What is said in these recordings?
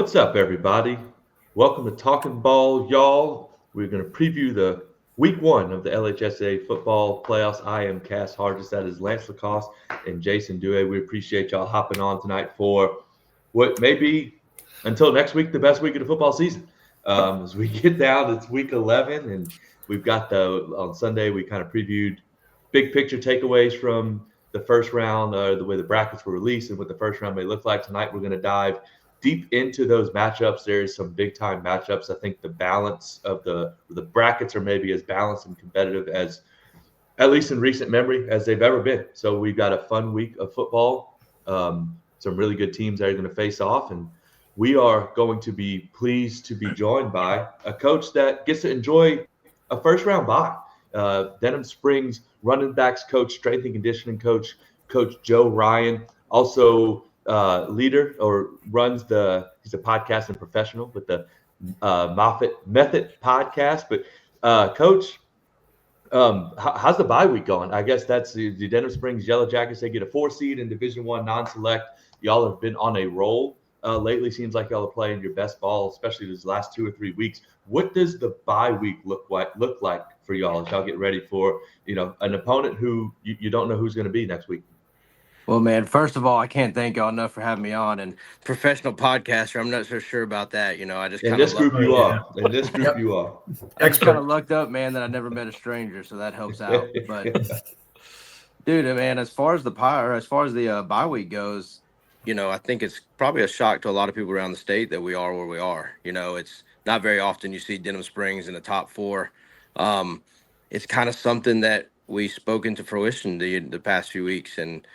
What's up, everybody? Welcome to Talking Ball, y'all. We're going to preview the week one of the LHSAA football playoffs. I am Cass Hargis. That is Lance Lacoste and Jason Dewey. We appreciate y'all hopping on tonight for what may be, until next week, the best week of the football season. As we get down, it's week 11, and we've got on Sunday, we kind of previewed big picture takeaways from the first round, the way the brackets were released and what the first round may look like. Tonight, we're going to dive deep into those matchups. There's some big time matchups. I think the balance of the brackets are maybe as balanced and competitive as, at least in recent memory, as they've ever been. So we've got a fun week of football. Some really good teams that are going to face off, and we are going to be pleased to be joined by a coach that gets to enjoy a first round bye. Denham Springs running backs coach, strength and conditioning coach, Coach Joe Ryan. Also, leader or runs he's a podcasting professional with the Moffitt Method podcast. But Coach, how's the bye week going? I guess that's the Denham Springs Yellow Jackets. They get a 4 seed in Division I non-select. Y'all have been on a roll lately. Seems like y'all are playing your best ball, especially these last 2 or 3 weeks. What does the bye week look like for y'all as y'all get ready for an opponent who you don't know who's going to be next week? Well, man, first of all, I can't thank y'all enough for having me on. And professional podcaster, I'm not so sure about that. I just kind of In this group, you are. I just kind of lucked up, man, that I never met a stranger, so that helps out. But dude, man, as far as the bye week goes, I think it's probably a shock to a lot of people around the state that we are where we are. It's not very often you see Denham Springs in the top 4. It's kind of something that we spoke into fruition the past few weeks, and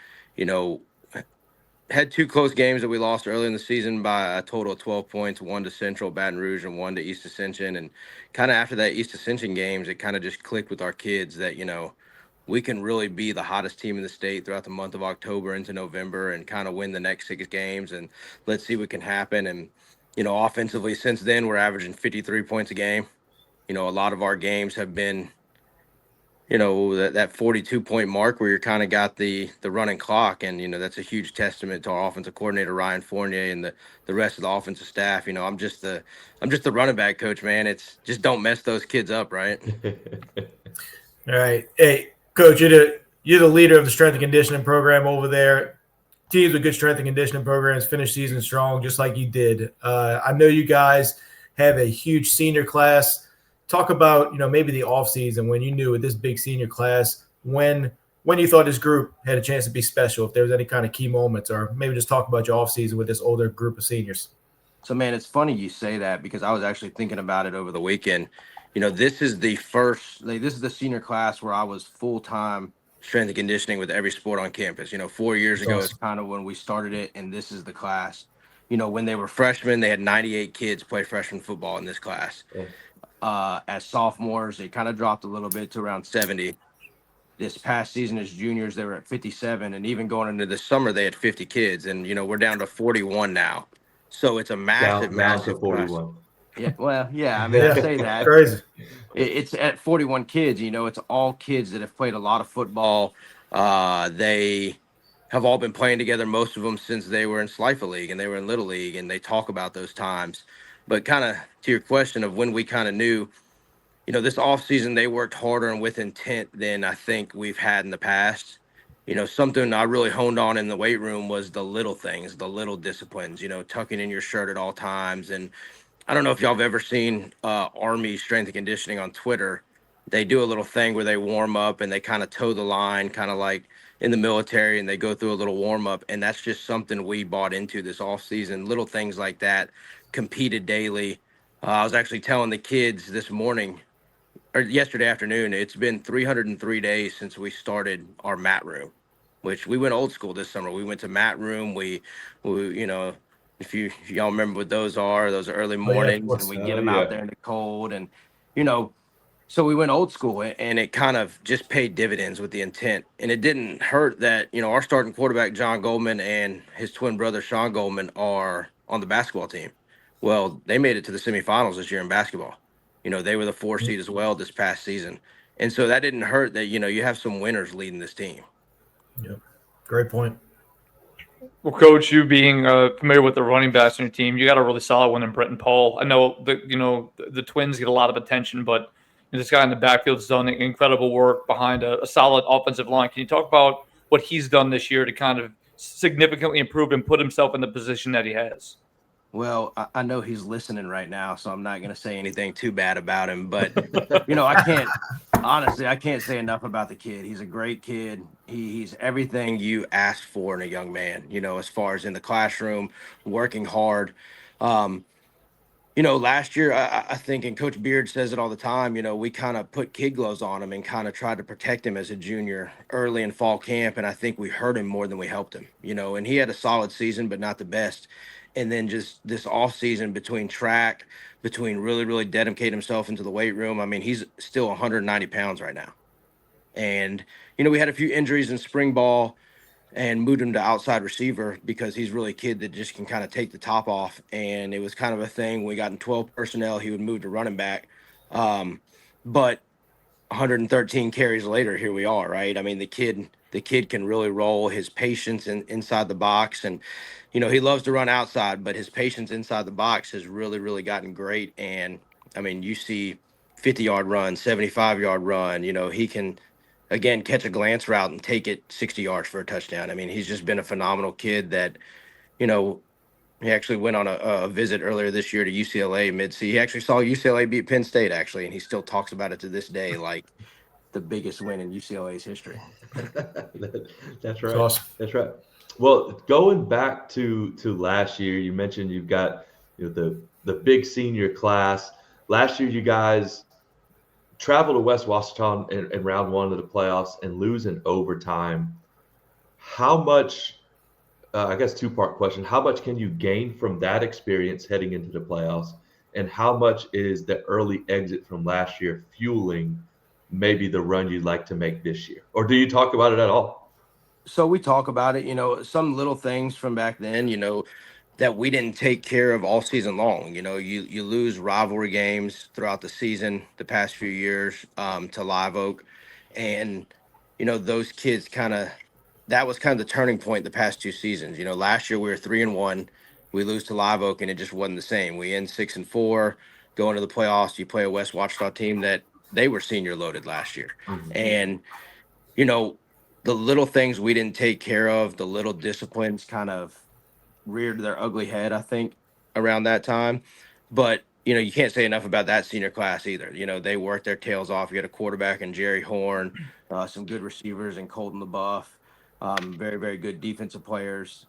had 2 close games that we lost early in the season by a total of 12 points, 1 to Central Baton Rouge and 1 to East Ascension. And kind of after that East Ascension games, it kind of just clicked with our kids that, we can really be the hottest team in the state throughout the month of October into November and kind of win the next 6 games. And let's see what can happen. And, offensively since then, we're averaging 53 points a game. A lot of our games have been, that 42-point mark where you're kind of got the running clock. And, that's a huge testament to our offensive coordinator, Ryan Fournier, and the rest of the offensive staff. I'm just the running back coach, man. It's just don't mess those kids up, right? All right. Hey, Coach, you're the leader of the strength and conditioning program over there. Teams with good strength and conditioning programs finish season strong, just like you did. I know you guys have a huge senior class. Talk about, maybe the offseason when you knew with this big senior class, when you thought this group had a chance to be special, if there was any kind of key moments, or maybe just talk about your offseason with this older group of seniors. So, man, it's funny you say that because I was actually thinking about it over the weekend. This is the senior class where I was full-time strength and conditioning with every sport on campus. 4 years ago is kind of when we started it, and this is the class. When they were freshmen, they had 98 kids play freshman football in this class. As sophomores, they kind of dropped a little bit to around 70. This past season as juniors, they were at 57, and even going into the summer, they had 50 kids, and we're down to 41 now. So it's a massive down to 41. Class. Yeah, well, yeah, I mean, I say that. Crazy. It's at 41 kids. It's all kids that have played a lot of football. They have all been playing together, most of them since they were in Slifa League and they were in Little League, and they talk about those times. But kind of to your question of when we kind of knew, this offseason they worked harder and with intent than I think we've had in the past. Something I really honed on in the weight room was the little things, the little disciplines, tucking in your shirt at all times. And I don't know if y'all have ever seen Army Strength and Conditioning on Twitter. They do a little thing where they warm up and they kind of toe the line, kind of like in the military, and they go through a little warm up. And that's just something we bought into this off season. Little things like that, competed daily. I was actually telling the kids this morning or yesterday afternoon, it's been 303 days since we started our mat room, which we went old school this summer. We went to mat room. We if y'all remember what those are early mornings, and we get them out there in the cold, and so we went old school, and it kind of just paid dividends with the intent. And it didn't hurt that our starting quarterback John Goldman and his twin brother Sean Goldman are on the basketball team. Well, they made it to the semifinals this year in basketball. They were the 4 seed as well this past season, and so that didn't hurt that you have some winners leading this team. Yeah, great point. Well, Coach, you being familiar with the running backs on your team, you got a really solid one in Brent and Paul. I know the Twins get a lot of attention, but this guy in the backfield has done incredible work behind a solid offensive line. Can you talk about what he's done this year to kind of significantly improve and put himself in the position that he has? Well, I know he's listening right now, so I'm not going to say anything too bad about him. But, I can't, honestly, I can't say enough about the kid. He's a great kid. He's everything you ask for in a young man, as far as in the classroom, working hard. Um, last year, I think, and Coach Beard says it all the time, we kind of put kid gloves on him and kind of tried to protect him as a junior early in fall camp. And I think we hurt him more than we helped him, and he had a solid season, but not the best. And then just this off season between track, between really, really dedicating himself into the weight room. I mean, he's still 190 pounds right now. And, we had a few injuries in spring ball and moved him to outside receiver because he's really a kid that just can kind of take the top off. And it was kind of a thing. We got in 12 personnel, he would move to running back. But 113 carries later, here we are, right? I mean, the kid can really roll. His patience inside the box, and he loves to run outside, but his patience inside the box has really, really gotten great. And I mean, you see 50-yard run, 75-yard run. He can again catch a glance route and take it 60 yards for a touchdown. I mean, he's just been a phenomenal kid that, he actually went on a visit earlier this year to UCLA mid-season. He actually saw UCLA beat Penn State, actually, and he still talks about it to this day, like the biggest win in UCLA's history. That's right. That's awesome. That's right. Well, going back to last year, you mentioned you've got the big senior class. Last year, you guys travel to West Washington in round one of the playoffs and lose in overtime. How much, I guess two-part question, how much can you gain from that experience heading into the playoffs? And how much is the early exit from last year fueling maybe the run you'd like to make this year? Or do you talk about it at all? So we talk about it, some little things from back then, that we didn't take care of all season long. You lose rivalry games throughout the season, the past few years, to Live Oak. And, those kids that was kind of the turning point the past two seasons. Last year we were 3-1, we lose to Live Oak, and it just wasn't the same. We end 6-4, go into the playoffs. You play a West Washita team that they were senior loaded last year. Mhm. And, the little things we didn't take care of, the little disciplines kind of reared their ugly head, I think, around that time. But, you can't say enough about that senior class either. They worked their tails off. You got a quarterback in Jerry Horn, some good receivers in Colton LaBeouf, very, very good defensive players.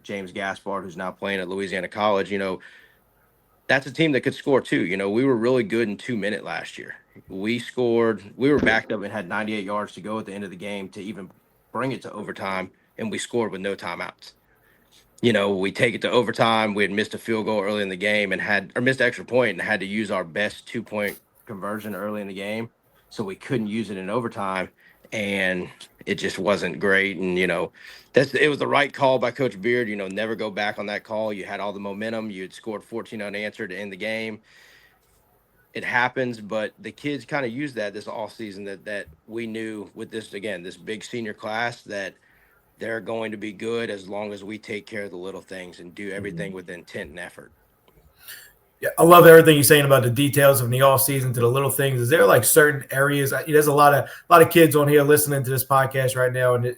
James Gaspard, who's now playing at Louisiana College, that's a team that could score too. We were really good in 2 minute last year. We were backed up and had 98 yards to go at the end of the game to even bring it to overtime, and we scored with no timeouts. We take it to overtime. We had missed a field goal early in the game missed an extra point and had to use our best 2-point conversion early in the game. So we couldn't use it in overtime, and it just wasn't great. And, it was the right call by Coach Beard, never go back on that call. You had all the momentum. You had scored 14 unanswered to end the game. It happens, but the kids kind of used that this off season that we knew with this big senior class that they're going to be good as long as we take care of the little things and do everything with intent and effort. Yeah, I love everything you're saying about the details of the off season to the little things. Is there like certain areas? There's a lot of kids on here listening to this podcast right now, and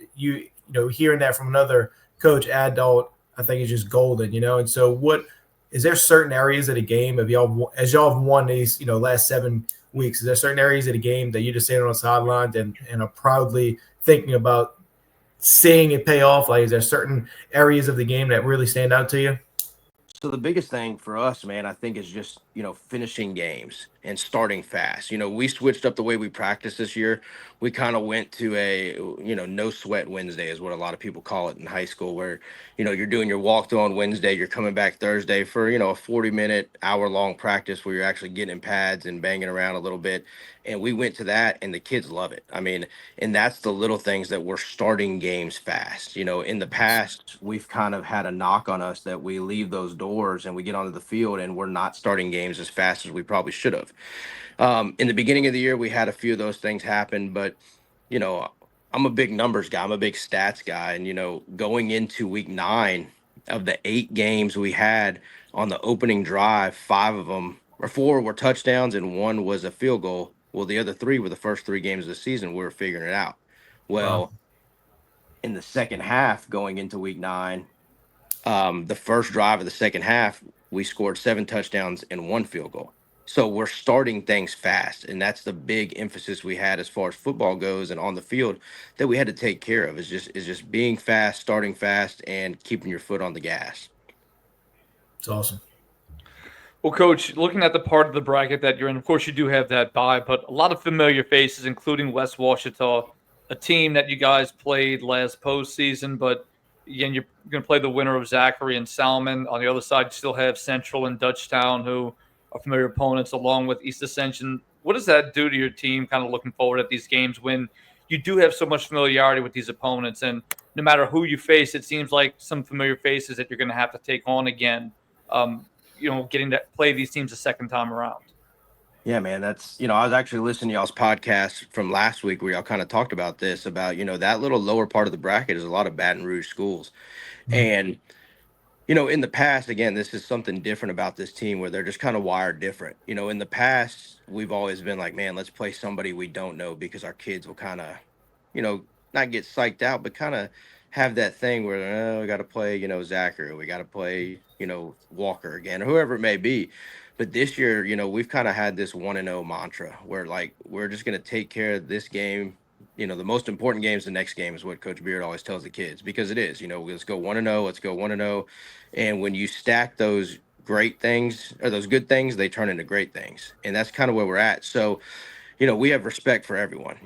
hearing that from another coach, adult, I think is just golden. And so what is there certain areas of the game as y'all have won these last 7 weeks? Is there certain areas of the game that you're just sitting on the sidelines and are proudly thinking about seeing it pay off? Like, is there certain areas of the game that really stand out to you? So the biggest thing for us, man, I think is just, finishing games and starting fast. We switched up the way we practice this year. We kind of went to a, no sweat Wednesday is what a lot of people call it in high school, where, you're doing your walkthrough on Wednesday, you're coming back Thursday for, a 40-minute, hour-long practice where you're actually getting in pads and banging around a little bit. And we went to that, and the kids love it. I mean, and that's the little things that we're starting games fast. In the past, we've kind of had a knock on us that we leave those doors and we get onto the field and we're not starting games as fast as we probably should have. In the beginning of the year, we had a few of those things happen, but, I'm a big numbers guy. I'm a big stats guy. And, going into week 9, of the 8 games we had on the opening drive, 5 of them, or 4 were touchdowns and 1 was a field goal. Well, the other 3 were the first 3 games of the season. We were figuring it out. Wow. Well, in the second half going into week 9, the first drive of the second half, we scored 7 touchdowns and 1 field goal. So we're starting things fast, and that's the big emphasis we had as far as football goes and on the field that we had to take care of is just being fast, starting fast, and keeping your foot on the gas. It's awesome. Well, Coach, looking at the part of the bracket that you're in, of course, you do have that bye, but a lot of familiar faces, including West Washita, a team that you guys played last postseason. But again, you're going to play the winner of Zachary and Salmon. On the other side, you still have Central and Dutchtown, who are familiar opponents, along with East Ascension. What does that do to your team, kind of looking forward at these games when you do have so much familiarity with these opponents? And no matter who you face, it seems like some familiar faces that you're going to have to take on again. Getting to play these teams a second time around. Yeah, man, that's, I was actually listening to y'all's podcast from last week where y'all kind of talked about this, about, that little lower part of the bracket is a lot of Baton Rouge schools. Mhm. And, in the past, again, this is something different about this team where they're just kind of wired different. In the past, we've always been like, man, let's play somebody we don't know because our kids will kind of, not get psyched out, but kind of have that thing where we got to play, Zachary, we got to play, Walker again, or whoever it may be. But this year, we've kind of had this 1-0 mantra where like we're just going to take care of this game. The most important game is the next game is what Coach Beard always tells the kids, because it is, let's go 1-0, let's go 1-0. And when you stack those great things or those good things, they turn into great things. And that's kind of where we're at. So, we have respect for everyone.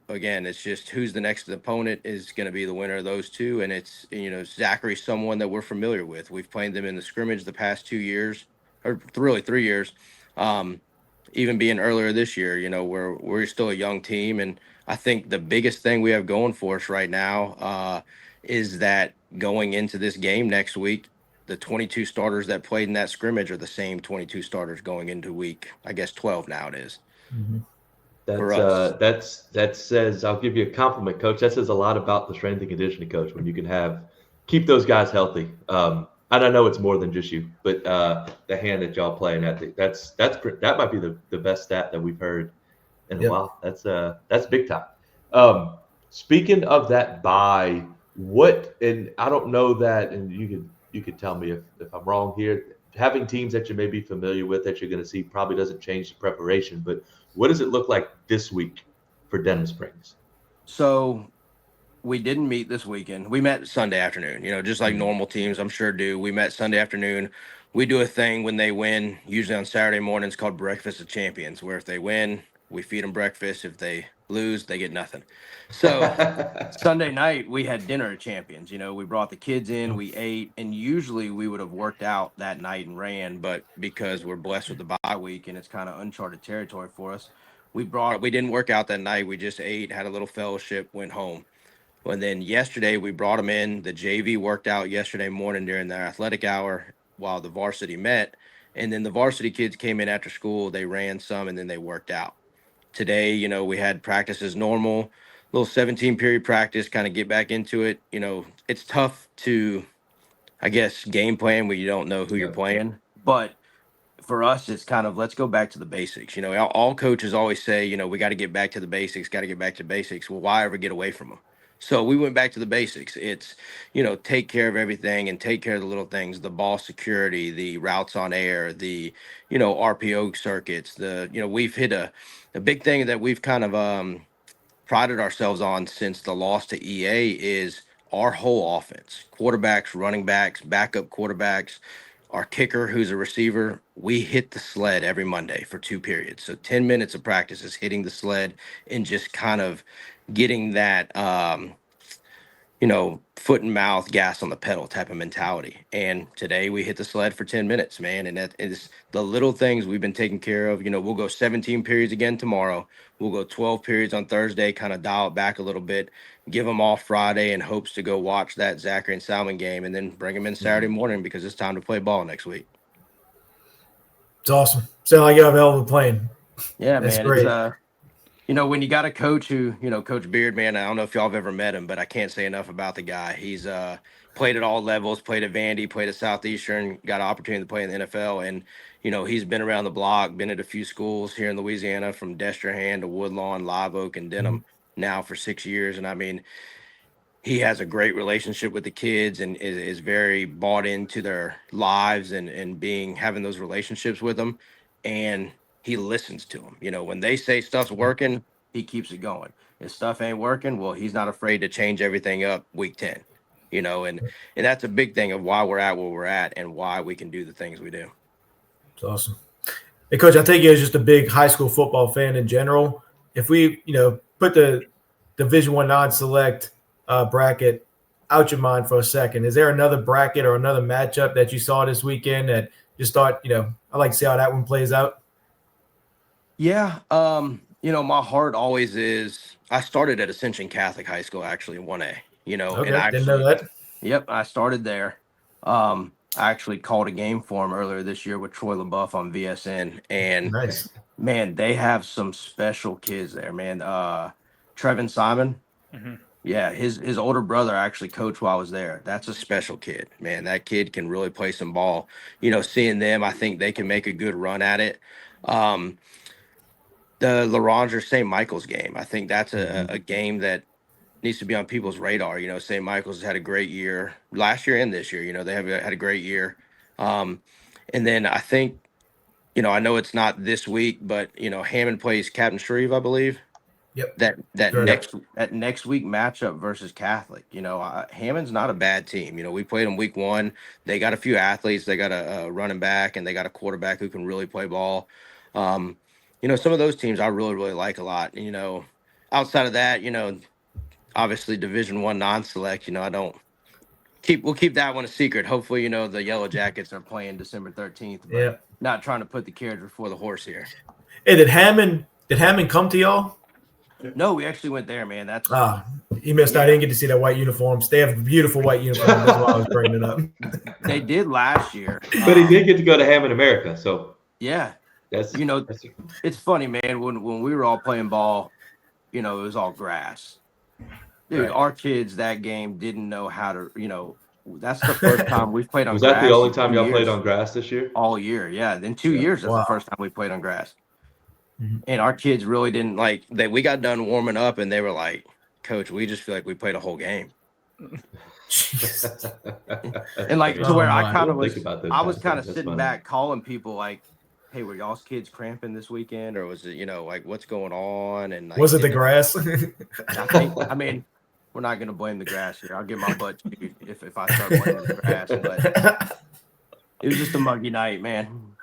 Again, it's just who's the next opponent is going to be the winner of those two. And it's, Zachary's someone that we're familiar with. We've played them in the scrimmage the past 2 years, or really 3 years. Even being earlier this year, we're still a young team. And I think the biggest thing we have going for us right now is that going into this game next week, the 22 starters that played in that scrimmage are the same 22 starters going into week, I guess, 12 now it is. Mm-hmm. For us. That says, I'll give you a compliment, Coach. That says a lot about the strength and conditioning coach when you can keep those guys healthy. And I know it's more than just you, but the hand that y'all playing at, that might be the best stat that we've heard in a while. That's big time. Speaking of that bye, and I don't know that, and you could tell me if I'm wrong here. Having teams that you may be familiar with that you're going to see probably doesn't change the preparation, but what does it look like this week for Denham Springs? So we didn't meet this weekend. We met Sunday afternoon, just like normal teams, I'm sure do. We met Sunday afternoon. We do a thing when they win, usually on Saturday mornings, called Breakfast of Champions, where if they win, we feed them breakfast. If they lose, they get nothing. So Sunday night, we had dinner at Champions. We brought the kids in, we ate, and usually we would have worked out that night and ran, but because we're blessed with the bye week and it's kind of uncharted territory for us, we didn't work out that night. We just ate, had a little fellowship, went home. And then yesterday, we brought them in. The JV worked out yesterday morning during their athletic hour while the varsity met. And then the varsity kids came in after school. They ran some, and then they worked out. Today, we had practice as normal, little 17-period practice, kind of get back into it. It's tough to, I guess, game plan when you don't know who you're playing. But for us, it's kind of, let's go back to the basics. All coaches always say, we got to get back to the basics, got to get back to basics. Well, why ever get away from them? So we went back to the basics. It's, take care of everything and take care of the little things, the ball security, the routes on air, the, RPO circuits, we've hit a big thing that we've kind of prided ourselves on since the loss to EA is our whole offense, quarterbacks, running backs, backup quarterbacks, our kicker, who's a receiver. We hit the sled every Monday for 2 periods. So 10 minutes of practice is hitting the sled and just kind of getting that, foot and mouth, gas on the pedal type of mentality. And today we hit the sled for 10 minutes, man. And that is the little things we've been taking care of. We'll go 17 periods again tomorrow. We'll go 12 periods on Thursday, kind of dial it back a little bit, give them off Friday in hopes to go watch that Zachary and Salmon game, and then bring them in Saturday morning because it's time to play ball next week. It's awesome. Sound like you have a hell of a plan. Yeah, That's man. great. When you got a coach who, Coach Beard, man, I don't know if y'all have ever met him, but I can't say enough about the guy. He's played at all levels, played at Vandy, played at Southeastern, got an opportunity to play in the NFL. And, he's been around the block, been at a few schools here in Louisiana, from Destrehan to Woodlawn, Live Oak, and Denham now for 6 years. And I mean, he has a great relationship with the kids and is very bought into their lives and having those relationships with them. And he listens to them. When they say stuff's working, he keeps it going. If stuff ain't working, well, he's not afraid to change everything up week 10. And that's a big thing of why we're at where we're at and why we can do the things we do. It's awesome. Hey, Coach, I think you're just a big high school football fan in general. If we, put the Division I non-select bracket out your mind for a second, is there another bracket or another matchup that you saw this weekend that just thought, I'd like to see how that one plays out? Yeah. My heart always is, I started at Ascension Catholic High School, actually, in 1A, Okay, and didn't know that. Yep, I started there. I actually called a game for him earlier this year with Troy LaBeouf on VSN, and Nice. man, they have some special kids there, man. Trevin Simon, yeah, his older brother actually coached while I was there. That's a special kid, man. That kid can really play some ball. Seeing them, I think they can make a good run at it. The LaRanger St. Michael's game, I think that's a game that needs to be on people's radar. St. Michael's has had a great year last year and this year. They have had a great year. And then I think, I know it's not this week, but Hammond plays Captain Shreve, I believe. Yep. That Right. next week matchup versus Catholic. Hammond's not a bad team. We played them week 1. They got a few athletes. They got a running back and they got a quarterback who can really play ball. Some of those teams I really, really like a lot. Outside of that, obviously Division I non-select, we'll keep that one a secret. Hopefully, the Yellow Jackets are playing December 13th, but Yeah. not trying to put the carriage before the horse here. Hey, did Hammond come to y'all? No, we actually went there, man. That's He missed out. I didn't get to see that white uniforms. They have beautiful white uniforms. That's why I was bringing it up. they did last year. But he did get to go to Hammond America, so Yeah. that's It's funny, man. When we were all playing ball, it was all grass. Dude, Right. our kids that game didn't know how to, that's the first time we've played on was grass. that the only time in y'all 2 played years. on grass this year? All year, yeah. In 2 years, that's Wow. the first time we played on grass. Mhm. And our kids really didn't like that. We got done warming up and they were like, Coach, we just feel like we played a whole game. Jesus. And like to Oh, where my. I kind of Think was, about those I was kinds of kind of things. That's sitting funny. back calling people like, hey, were y'all's kids cramping this weekend? Or was it, like what's going on? And like, Was it the grass? I mean, we're not going to blame the grass here. I'll get my butt chewed if I start blaming the grass. But it was just a muggy night, man.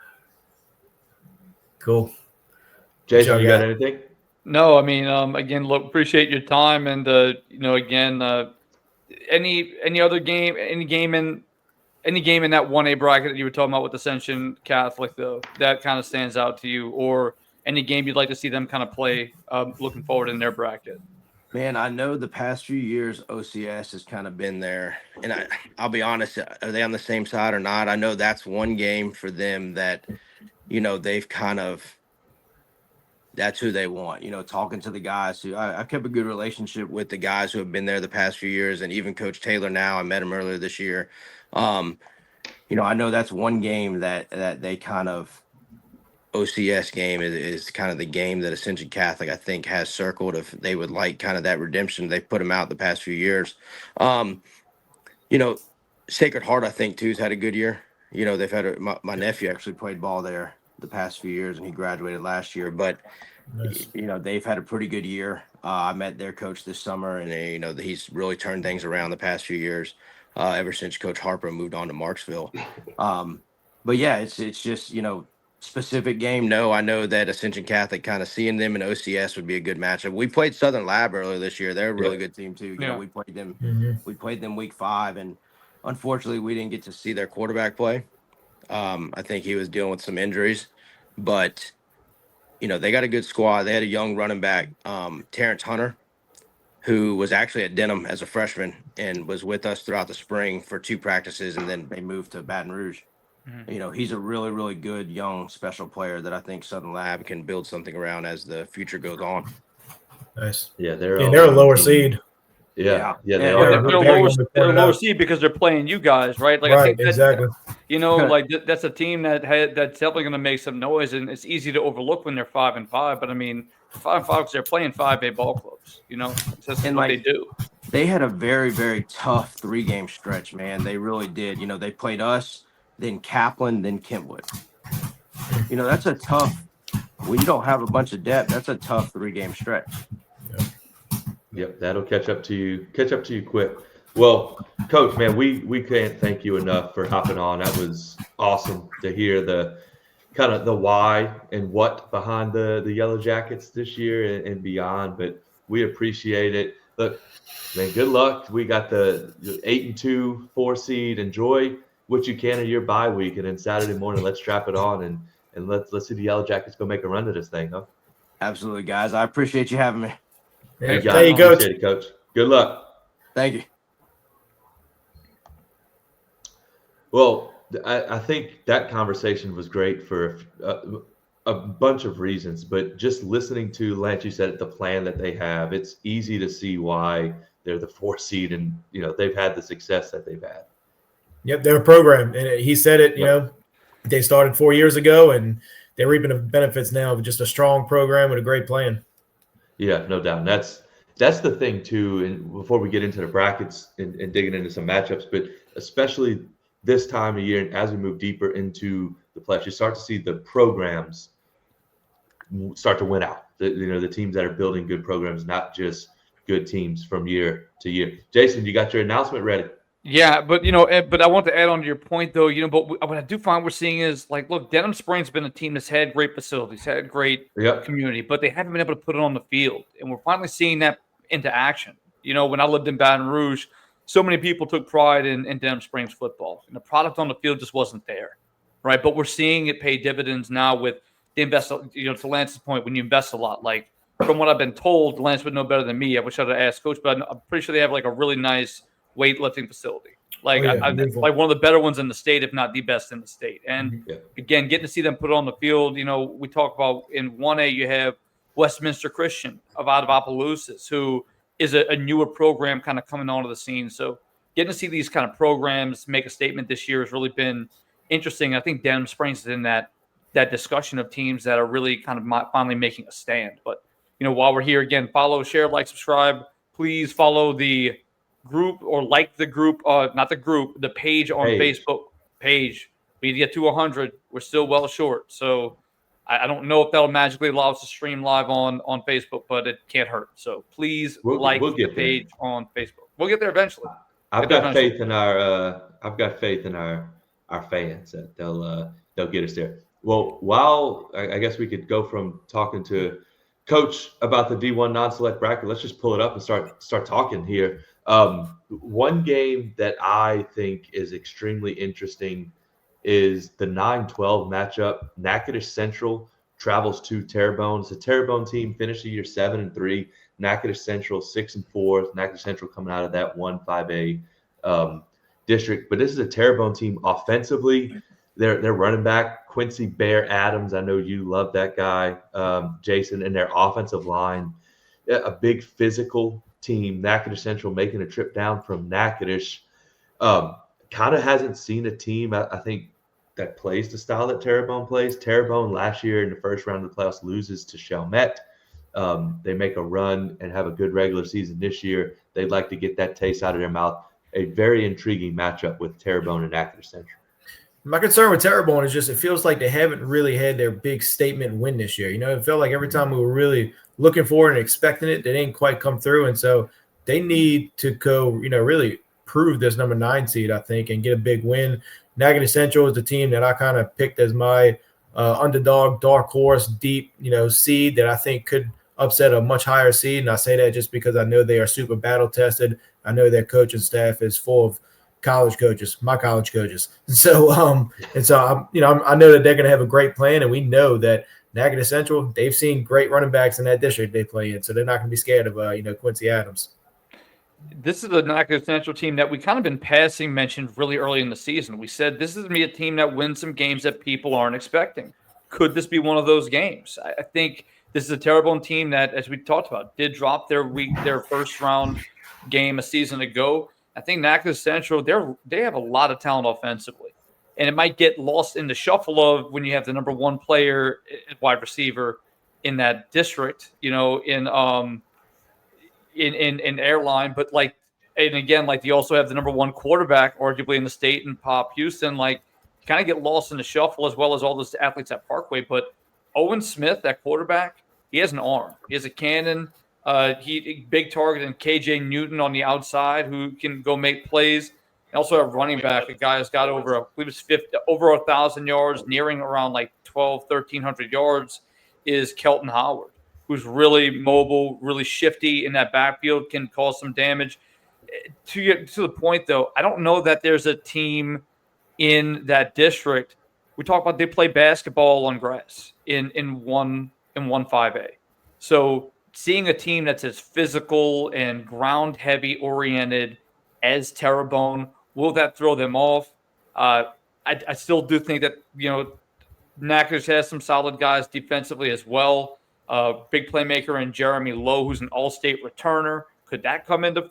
Cool. Jason, you got anything? No, I mean, again, look, appreciate your time, and again, any other game, any game in that 1A bracket that you were talking about with Ascension Catholic, though, that kind of stands out to you, or any game you'd like to see them kind of play, looking forward in their bracket. Man, I know the past few years OCS has kind of been there, and I'll be honest, are they on the same side or not? I know that's one game for them that, they've kind of, that's who they want, talking to the guys who I've kept a good relationship with the guys who have been there the past few years, and even Coach Taylor now. I met him earlier this year. I know that's one game that they kind of, OCS game is kind of the game that Ascension Catholic, I think, has circled if they would like kind of that redemption. They've put them out the past few years. Sacred Heart, I think, too, has had a good year. They've had my nephew actually played ball there the past few years, and he graduated last year. But, Nice. They've had a pretty good year. I met their coach this summer, and, he's really turned things around the past few years ever since Coach Harper moved on to Marksville. But, yeah, it's just, specific game. No, I know that Ascension Catholic, kind of seeing them in OCS would be a good matchup. We played Southern Lab earlier this year. They're a really good team too. Yeah. We played them. Mhm. We played them week 5, and unfortunately, we didn't get to see their quarterback play. I think he was dealing with some injuries, but they got a good squad. They had a young running back, Terrence Hunter, who was actually at Denham as a freshman and was with us throughout the spring for 2 practices, and then they moved to Baton Rouge. He's a really, really good young special player that I think Southern Lab can build something around as the future goes on. Nice. Yeah, They're a lower seed. Yeah, they Yeah. are. They're Very lower, good they're point lower out. seed because they're playing you guys, right? Like I Right, think that, exactly. like that's a team that's definitely going to make some noise, and it's easy to overlook when they're 5-5. But I mean, 5-5 because they're playing 5A ball clubs. That's just And what they like do. they had a very, very tough 3-game stretch, man. They really did. They played us, then Kaplan, then Kentwood. That's a tough when you don't have a bunch of depth, that's a tough 3-game stretch. Yep, that'll catch up to you quick. Well, Coach, man, we can't thank you enough for hopping on. That was awesome to hear the kind of the why and what behind the Yellow Jackets this year and beyond. But we appreciate it. Look, man, good luck. We got the 8-2 4 seed. Enjoy what you can of your bye week, and then Saturday morning, let's strap it on and let's see the Yellow Jackets go make a run to this thing, huh? Absolutely, guys. I appreciate you having me. You Thank got you, it. Coach. Appreciate it, Coach. Good luck. Thank you. Well, I think that conversation was great for a bunch of reasons, but just listening to Lance, you said it, the plan that they have, it's easy to see why they're the 4th seed and they've had the success that they've had. Yep, they're a program, and he said it. Yep. They started 4 years ago, and they're reaping the benefits now of just a strong program with a great plan. Yeah, no doubt. And that's the thing too. And before we get into the brackets and digging into some matchups, but especially this time of year and as we move deeper into the playoffs, you start to see the programs start to win out. The teams that are building good programs, not just good teams from year to year. Jason, you got your announcement ready? Yeah, but but I want to add on to your point though. But what I do find we're seeing is like, look, Denham Springs been a team that's had great facilities, had great community, but they haven't been able to put it on the field, and we're finally seeing that into action. When I lived in Baton Rouge, so many people took pride in Denham Springs football, and the product on the field just wasn't there, right? But we're seeing it pay dividends now with the invest. To Lance's point, when you invest a lot, like from what I've been told, Lance would know better than me. I wish I'd have asked Coach, but I'm pretty sure they have like a really nice weightlifting facility, like like one of the better ones in the state, if not the best in the state. And again, getting to see them put it on the field. We talk about in 1A you have Westminster Christian out of Opelousas, who is a newer program kind of coming onto the scene. So getting to see these kind of programs make a statement this year has really been interesting. I think Denham Springs is in that discussion of teams that are really kind of finally making a stand. But while we're here, again, follow, share, like, subscribe. Please follow the group or like the group, not the group, the page on Facebook page. We need to get to 100. We're still well short. So I don't know if that'll magically allow us to stream live on Facebook, but it can't hurt. So please we'll the page on Facebook. We'll get there eventually. I've got faith in our fans that they'll get us there. Well, while I guess we could go from talking to Coach about the D1 non-select bracket, let's just pull it up and start talking here. One game that I think is extremely interesting is the 9-12 matchup. Natchitoches Central travels to Terrebonne. It's a Terrebonne team, finished the year 7-3. Natchitoches Central 6-4. Natchitoches Central coming out of that 1-5A district. But this is a Terrebonne team offensively. Their running back, Quincy Bear Adams, I know you love that guy, Jason, and their offensive line, a big physical team. Natchitoches Central making a trip down from Natchitoches. Kind of hasn't seen a team, I think, that plays the style that Terrebonne plays. Terrebonne last year in the first round of the playoffs loses to Chalmette. They make a run and have a good regular season this year. They'd like to get that taste out of their mouth. A very intriguing matchup with Terrebonne and Natchitoches Central. My concern with Terrebonne is just it feels like they haven't really had their big statement win this year. It felt like every time we were really looking for it and expecting it, they didn't quite come through. And so they need to go, really prove this number 9 seed, I think, and get a big win. Natchitoches Central is the team that I kind of picked as my underdog, dark horse, deep, seed that I think could upset a much higher seed. And I say that just because I know they are super battle tested. I know their coaching staff is full of college coaches, my college coaches. So, I know that they're going to have a great plan, and we know that Natchitoches Central, they've seen great running backs in that district they play in, so they're not going to be scared of, Quincy Adams. This is a Natchitoches Central team that we kind of been passing mentioned really early in the season. We said this is going to be a team that wins some games that people aren't expecting. Could this be one of those games? I think this is a Terrebonne team that, as we talked about, did drop their first round game a season ago. I think Natchez Central, they have a lot of talent offensively, and it might get lost in the shuffle of when you have the number one player at wide receiver in that district, in Airline, but and again, you also have the number one quarterback, arguably in the state, in Pop Houston. You kind of get lost in the shuffle, as well as all those athletes at Parkway. But Owen Smith, that quarterback, he has an arm. He has a cannon. He big target, and KJ Newton on the outside, who can go make plays. And also have running back, a guy who's got over 1,000 yards, nearing around 1,300 yards, is Kelton Howard, who's really mobile, really shifty in that backfield, can cause some damage. To the point, though, I don't know that there's a team in that district. We talk about they play basketball on grass in 5A. So seeing a team that's as physical and ground heavy oriented as Terrebonne, will that throw them off? I still do think that Natchez has some solid guys defensively as well. Big playmaker in Jeremy Lowe, who's an all-state returner. Could that come into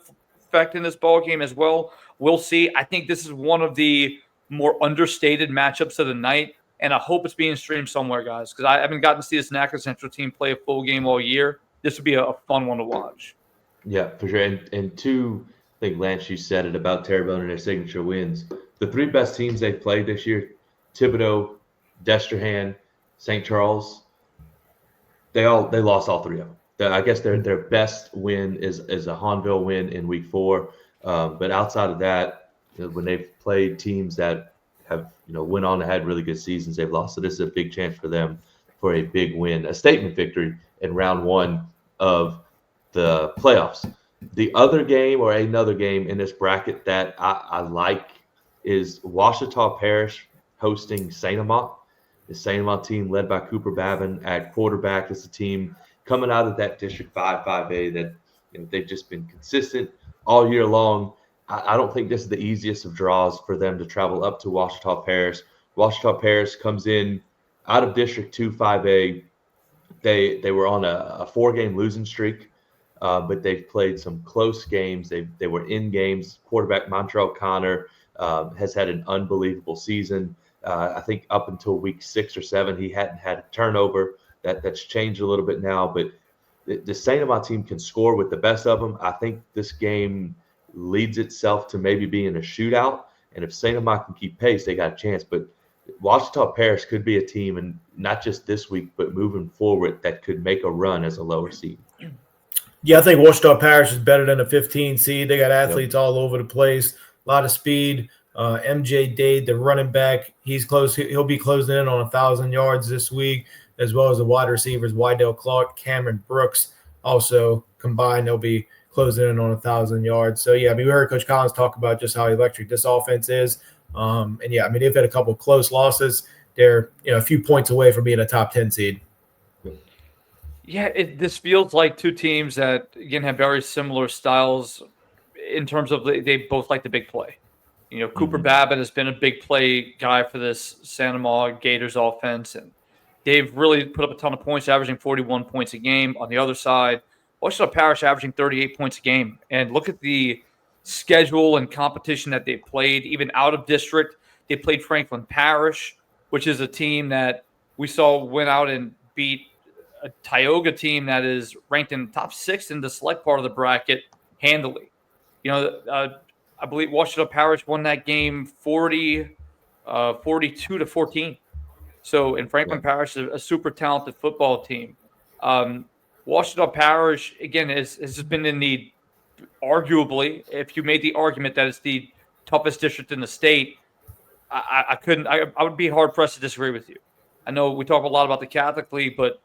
effect in this ball game as well? We'll see. I think this is one of the more understated matchups of the night, and I hope it's being streamed somewhere, guys, because I haven't gotten to see this Natchez Central team play a full game all year. This would be a fun one to watch. Yeah, for sure. And two, I think, Lance, you said it about Terrebonne and their signature wins. The three best teams they've played this year, Thibodaux, Destrehan, St. Charles, they lost all three of them. I guess their best win is a Hahnville win in week 4. But outside of that, when they've played teams that have went on to had really good seasons, they've lost. So this is a big chance for them for a big win, a statement victory in round 1 of the playoffs. The other game, or another game in this bracket that I like, is Ouachita Parish hosting St. Amant. The St. Amant team, led by Cooper Babin at quarterback, is a team coming out of that District 5A that they've just been consistent all year long. I don't think this is the easiest of draws for them to travel up to Ouachita Parish. Ouachita Parish comes in out of District 2 5A. They were on a 4-game losing streak, but they've played some close games. They were in games. Quarterback Montrell Connor has had an unbelievable season. I think up until week 6 or 7, he hadn't had a turnover. That's changed a little bit now, but the St. Amant team can score with the best of them. I think this game leads itself to maybe being a shootout, and if St. Amant can keep pace, they got a chance. But Ouachita Parish could be a team, and not just this week, but moving forward, that could make a run as a lower seed. Yeah, I think Ouachita Parish is better than a 15 seed. They got athletes all over the place, a lot of speed. MJ Dade, the running back, he's close. He'll be closing in on 1,000 yards this week, as well as the wide receivers, Wydell Clark, Cameron Brooks. Also combined, they'll be closing in on 1,000 yards. So, yeah, we heard Coach Collins talk about just how electric this offense is. And, yeah, they've had a couple of close losses. They're, a few points away from being a top 10 seed. Yeah, this feels like two teams that, again, have very similar styles in terms of they both like the big play. Cooper Babbitt has been a big play guy for this Santa Maria Gators offense, and they've really put up a ton of points, averaging 41 points a game. On the other side, Ouachita Parish averaging 38 points a game. And look at the schedule and competition that they played, even out of district. They played Franklin Parish, which is a team that we saw went out and beat a Tioga team that is ranked in the top 6 in the select part of the bracket handily. I believe Ouachita Parish won that game 42-14. So, in Franklin Parish is a super talented football team. Ouachita Parish, again, has just been in the, arguably, if you made the argument that it's the toughest district in the state, I would be hard pressed to disagree with you. I know we talk a lot about the Catholic League, but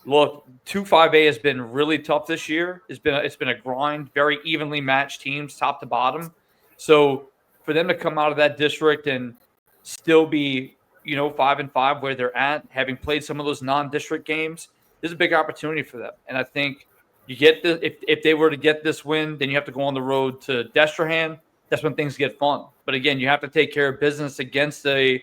look, 2-5A has been really tough this year. It's been a grind, very evenly matched teams, top to bottom. So for them to come out of that district and still be, 5-5 where they're at, having played some of those non-district games, this is a big opportunity for them. And I think you get if they were to get this win, then you have to go on the road to Destrehan. That's when things get fun. But again, you have to take care of business against a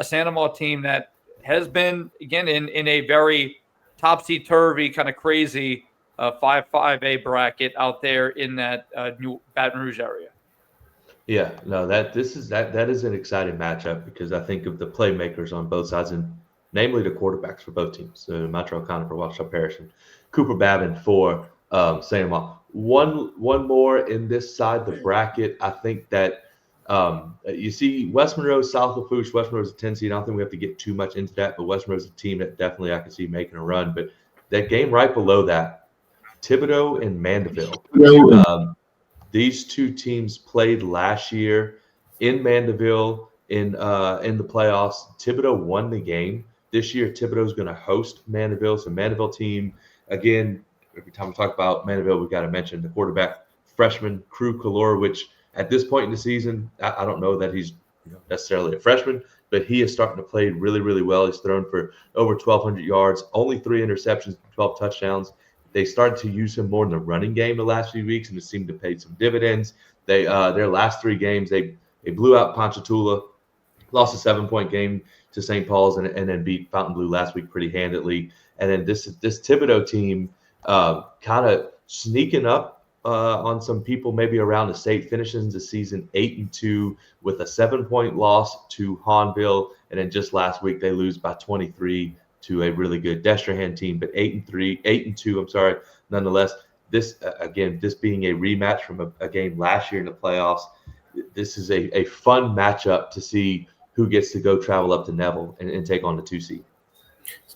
Santa Maria team that has been, again, in a very topsy-turvy, kind of crazy 5A bracket out there in that New Baton Rouge area. Yeah, no, that is an exciting matchup because I think of the playmakers on both sides, and namely the quarterbacks for both teams. So Montreal Connor for Waukesha Parish and Cooper Babin for St. Amant. One more in this side, the bracket. I think that you see West Monroe, South Lafourche. West Monroe's a 10 seed. I don't think we have to get too much into that, but West Monroe's a team that definitely I can see making a run. But that game right below that, Thibodaux and Mandeville. These two teams played last year in Mandeville in the playoffs. Thibodaux won the game. This year, Thibodaux is going to host Mandeville. So Mandeville team, again, every time we talk about Mandeville, we've got to mention the quarterback, freshman Crew Kalora, which at this point in the season, I don't know that he's necessarily a freshman, but he is starting to play really, really well. He's thrown for over 1,200 yards, only 3 interceptions, 12 touchdowns. They started to use him more in the running game the last few weeks, and it seemed to pay some dividends. They their last 3 games, they blew out Ponchatoula, lost a 7-point game to St. Paul's, and then beat Fontainebleau last week pretty handily. And then this Thibodaux team kind of sneaking up on some people maybe around the state, finishes the season 8-2 with a 7-point loss to Hahnville, and then just last week they lose by 23 to a really good Destrehan team, but 8-2. I'm sorry. Nonetheless, this being a rematch from a game last year in the playoffs, this is a fun matchup to see who gets to go travel up to Neville and take on the 2 seed.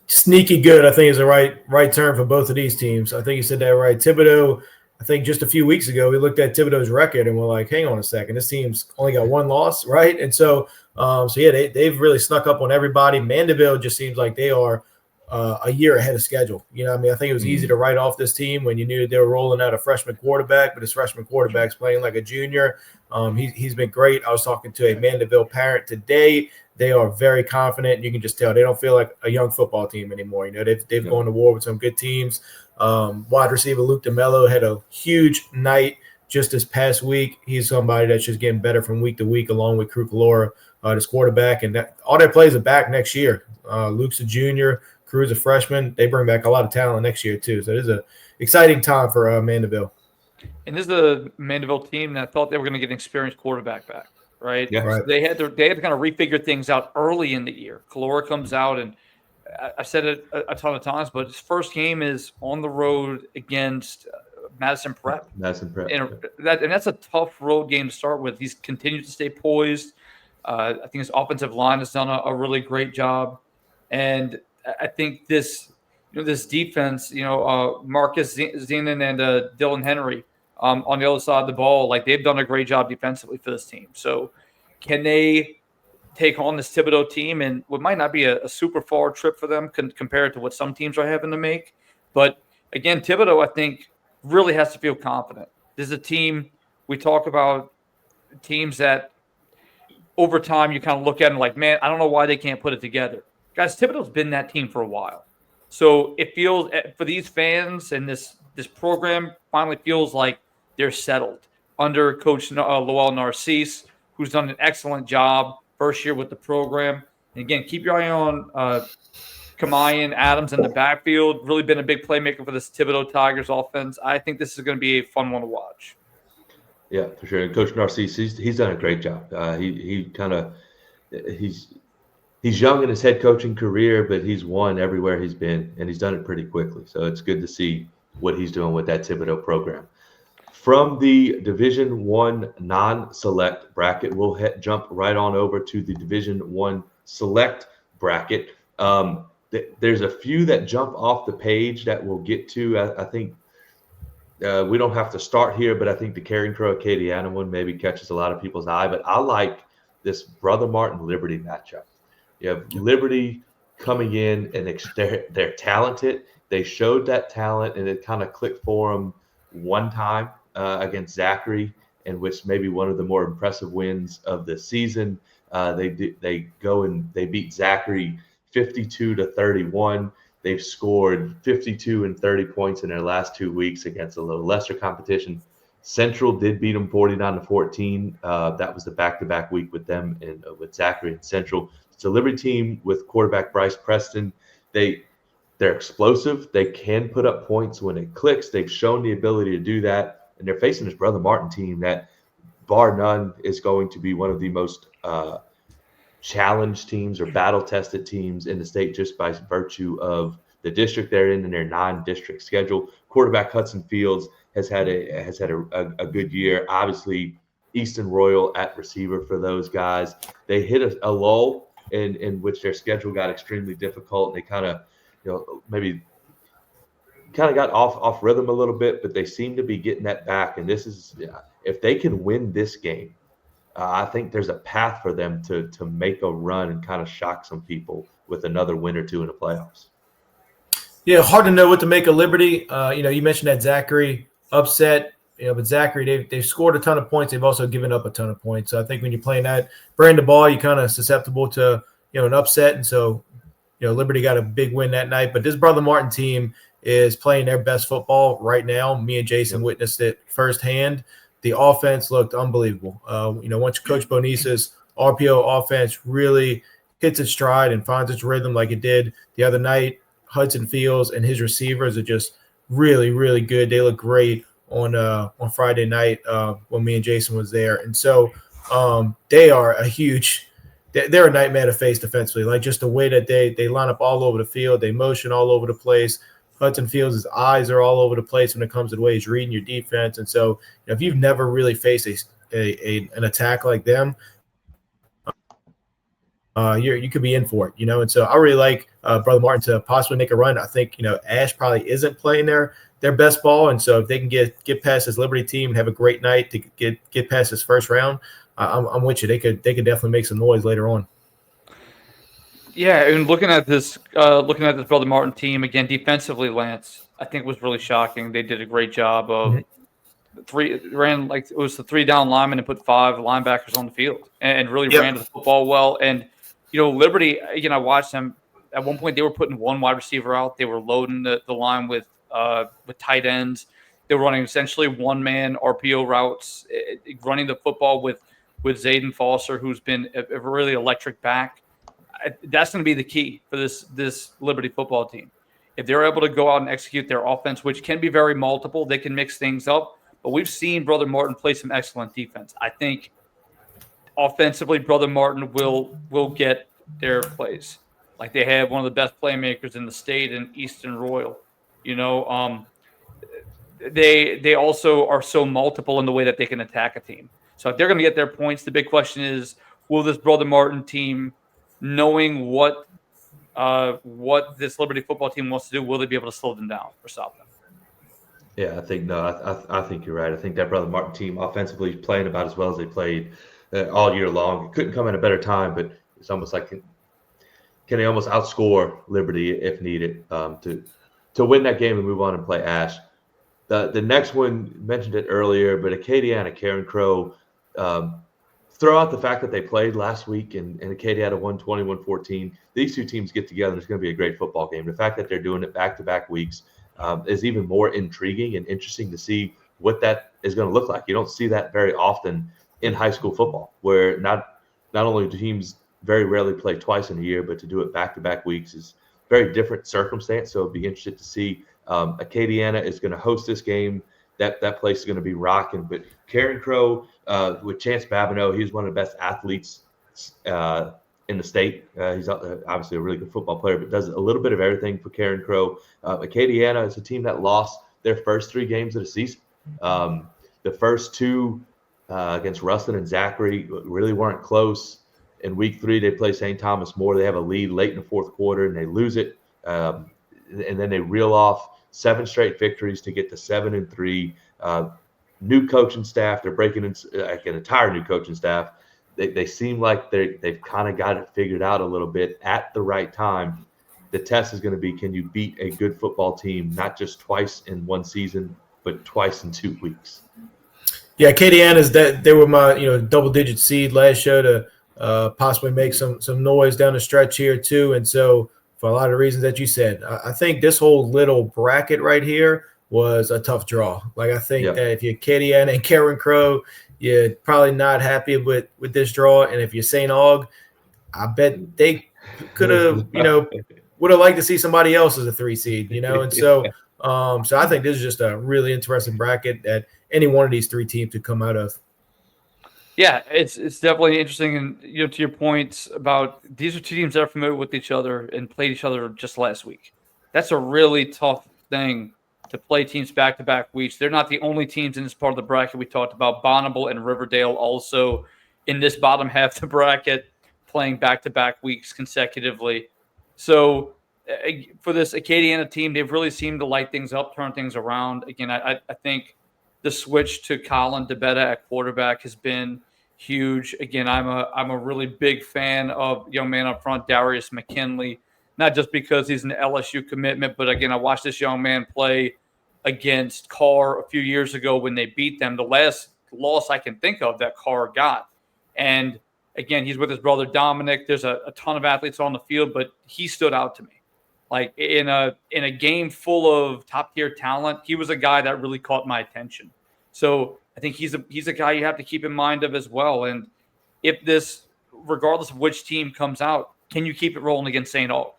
Sneaky good, I think, is the right term for both of these teams. I think you said that right. Thibodaux, I think just a few weeks ago, we looked at Thibodaux's record and we're like, hang on a second, this team's only got 1 loss, right? And so they've really snuck up on everybody. Mandeville just seems like they are a year ahead of schedule. You know what I mean? I think it was easy to write off this team when you knew they were rolling out a freshman quarterback, but his freshman quarterback's playing like a junior. He's been great. I was talking to a Mandeville parent today. They are very confident. You can just tell they don't feel like a young football team anymore. You know, they've gone to war with some good teams. Wide receiver Luke DeMello had a huge night just this past week. He's somebody that's just getting better from week to week, along with Crew Kalora, this quarterback. And all their plays are back next year. Luke's a junior. Crew's a freshman. They bring back a lot of talent next year, too. So it is an exciting time for Mandeville. And this is a Mandeville team that thought they were going to get an experienced quarterback back, right? Yeah. Right. So they had to kind of refigure things out early in the year. Kalora comes out, and I've said it a ton of times, but his first game is on the road against Madison Prep. And that's a tough road game to start with. He's continued to stay poised. I think his offensive line has done a really great job. And I think this defense, Marcus Zenon and Dylan Henry on the other side of the ball, like they've done a great job defensively for this team. So can they take on this Thibodaux team, and what might not be a super far trip for them compared to what some teams are having to make? But again, Thibodaux, I think, really has to feel confident. This is a team, we talk about teams that over time you kind of look at and like, man, I don't know why they can't put it together. Guys, Thibodaux's been that team for a while. So it feels, for these fans and this program, finally feels like they're settled under Coach Lowell Narcisse, who's done an excellent job first year with the program. And again, keep your eye on Kamayan Adams in the backfield. Really been a big playmaker for this Thibodaux Tigers offense. I think this is going to be a fun one to watch. Yeah, for sure. And Coach Narcisse, he's done a great job. He's young in his head coaching career, but he's won everywhere he's been, and he's done it pretty quickly. So it's good to see what he's doing with that Thibodaux program. From the Division I non-select bracket, we'll jump right on over to the Division I select bracket. There's a few that jump off the page that we'll get to. I think we don't have to start here, but I think the Caring Crow Acadiana one maybe catches a lot of people's eye. But I like this Brother Martin Liberty matchup. You have Liberty coming in, and they're talented. They showed that talent, and it kind of clicked for them one time against Zachary, in which maybe one of the more impressive wins of the season. They go and they beat Zachary 52-31. They've scored 52 and 30 points in their last 2 weeks against a little lesser competition. Central did beat them 49-14. That was the back-to-back week with them and with Zachary and Central. It's a Liberty team with quarterback Bryce Preston. They They're explosive. They can put up points when it clicks. They've shown the ability to do that. And they're facing this Brother Martin team that, bar none, is going to be one of the most challenged teams or battle-tested teams in the state just by virtue of the district they're in and their non-district schedule. Quarterback Hudson Fields has had a good year. Obviously, Easton Royal at receiver for those guys. They hit a lull in which their schedule got extremely difficult. They kind of, maybe kind of got off rhythm a little bit, but they seem to be getting that back. And this is, if they can win this game, I think there's a path for them to make a run and kind of shock some people with another win or two in the playoffs. Yeah, hard to know what to make of Liberty. You mentioned that Zachary upset, but Zachary, they've scored a ton of points. They've also given up a ton of points. So I think when you're playing that brand of ball, you're kind of susceptible to, an upset. And so, Liberty got a big win that night. But this Brother Martin team is playing their best football right now. Me and Jason witnessed it firsthand. The offense looked unbelievable. Once Coach Bonisa's RPO offense really hits its stride and finds its rhythm like it did the other night, Hudson Fields and his receivers are just really, really good. They look great on Friday night when me and Jason was there. And so they are they're a nightmare to face defensively. Like just the way that they line up all over the field, they motion all over the place. Hudson Fields' eyes are all over the place when it comes to the way he's reading your defense. And so if you've never really faced an attack like them, you could be in for it, And so I really like Brother Martin to possibly make a run. I think, Ash probably isn't playing their best ball. And so if they can get past this Liberty team and have a great night to get past this first round, I'm with you. They could definitely make some noise later on. Yeah, and looking at this Brother Martin team again defensively, Lance, I think was really shocking. They did a great job of ran like it was the 3 down linemen and put 5 linebackers on the field and really ran the football well. And Liberty, I watched them at one point. They were putting 1 wide receiver out. They were loading the line with tight ends. They were running essentially 1-man RPO routes, running the football with Zayden Foster, who's been a really electric back. That's going to be the key for this Liberty football team. If they're able to go out and execute their offense, which can be very multiple, they can mix things up. But we've seen Brother Martin play some excellent defense. I think offensively, Brother Martin will get their plays. Like they have one of the best playmakers in the state in Easton Royal. They also are so multiple in the way that they can attack a team. So if they're going to get their points, the big question is, will this Brother Martin team, knowing what this Liberty football team wants to do, will they be able to slow them down or stop them? Yeah, I think you're right. I think that Brother Martin team offensively is playing about as well as they played all year long. It couldn't come at a better time, but it's almost like can they almost outscore Liberty if needed to win that game and move on and play Ash. The next one, mentioned it earlier, but Acadiana, Karen Crow, throw out the fact that they played last week and Acadiana won 21-14. These two teams get together and it's going to be a great football game. The fact that they're doing it back-to-back weeks is even more intriguing and interesting to see what that is going to look like. You don't see that very often in high school football, where not only do teams very rarely play twice in a year, but to do it back-to-back weeks is very different circumstance. So I'd be interested to see. Acadiana is going to host this game. That place is going to be rocking. But Karen Crow with Chance Babineau, he's one of the best athletes in the state. He's obviously a really good football player, but does a little bit of everything for Karen Crow. Acadiana is a team that lost their first 3 games of the season. The first 2 against Rustin and Zachary really weren't close. In week 3, they play St. Thomas More. They have a lead late in the 4th quarter, and they lose it. And then they reel off 7 straight victories to get to 7-3. New coaching staff. They're breaking in like an entire new coaching staff. They seem like they've kind of got it figured out a little bit at the right time. The test is going to be, can you beat a good football team, not just twice in one season, but twice in 2 weeks? Yeah, Acadiana's they were my double-digit seed last year to possibly make some noise down the stretch here too, and so for a lot of reasons that you said, I think this whole little bracket right here was a tough draw. Like I think that if you're Acadiana and Karen Crow, you're probably not happy with this draw, and if you're St. Aug, I bet they could have would have liked to see somebody else as a 3 seed, and so so I think this is just a really interesting bracket that any one of these 3 teams could come out of. Yeah, it's definitely interesting, and to your points about these are 2 teams that are familiar with each other and played each other just last week. That's a really tough thing to play teams back-to-back weeks. They're not the only teams in this part of the bracket. We talked about Bonneville and Riverdale also in this bottom half of the bracket playing back-to-back weeks consecutively. So for this Acadiana team, they've really seemed to light things up, turn things around. Again, I think the switch to Colin DeBetta at quarterback has been huge. Again, I'm a really big fan of young man up front, Darius McKinley, not just because he's an LSU commitment, but again, I watched this young man play against Carr a few years ago when they beat them, the last loss I can think of that Carr got. And again, he's with his brother Dominic. There's a ton of athletes on the field, but he stood out to me. Like in a game full of top tier talent, he was a guy that really caught my attention. So I think he's a guy you have to keep in mind of as well. And if this, regardless of which team comes out, can you keep it rolling against St. Aug?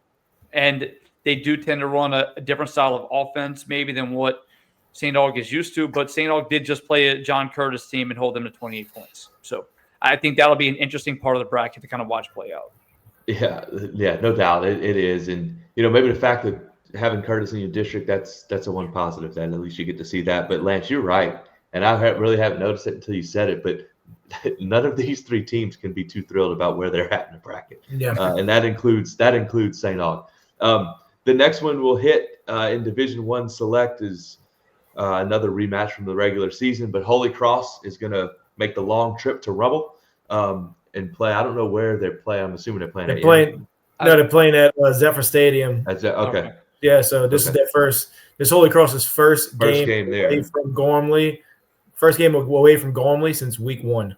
And they do tend to run a different style of offense maybe than what St. Aug is used to. But St. Aug did just play a John Curtis team and hold them to 28 points. So I think that'll be an interesting part of the bracket to kind of watch play out. Yeah, no doubt it is, and maybe the fact that having Curtis in your district, that's a one positive. That at least you get to see that. But Lance, you're right, and I really haven't noticed it until you said it. But none of these 3 teams can be too thrilled about where they're at in the bracket, and that includes St. Aug. The next one we'll hit in Division I Select is another rematch from the regular season, but Holy Cross is going to make the long trip to Rummel. And play. I don't know where they play. I'm assuming they're playing. They're playing at Zephyr Stadium. That's it. Okay. Yeah. So this is their first. This Holy Cross's first game there away from Gormley. First game away from Gormley since week 1.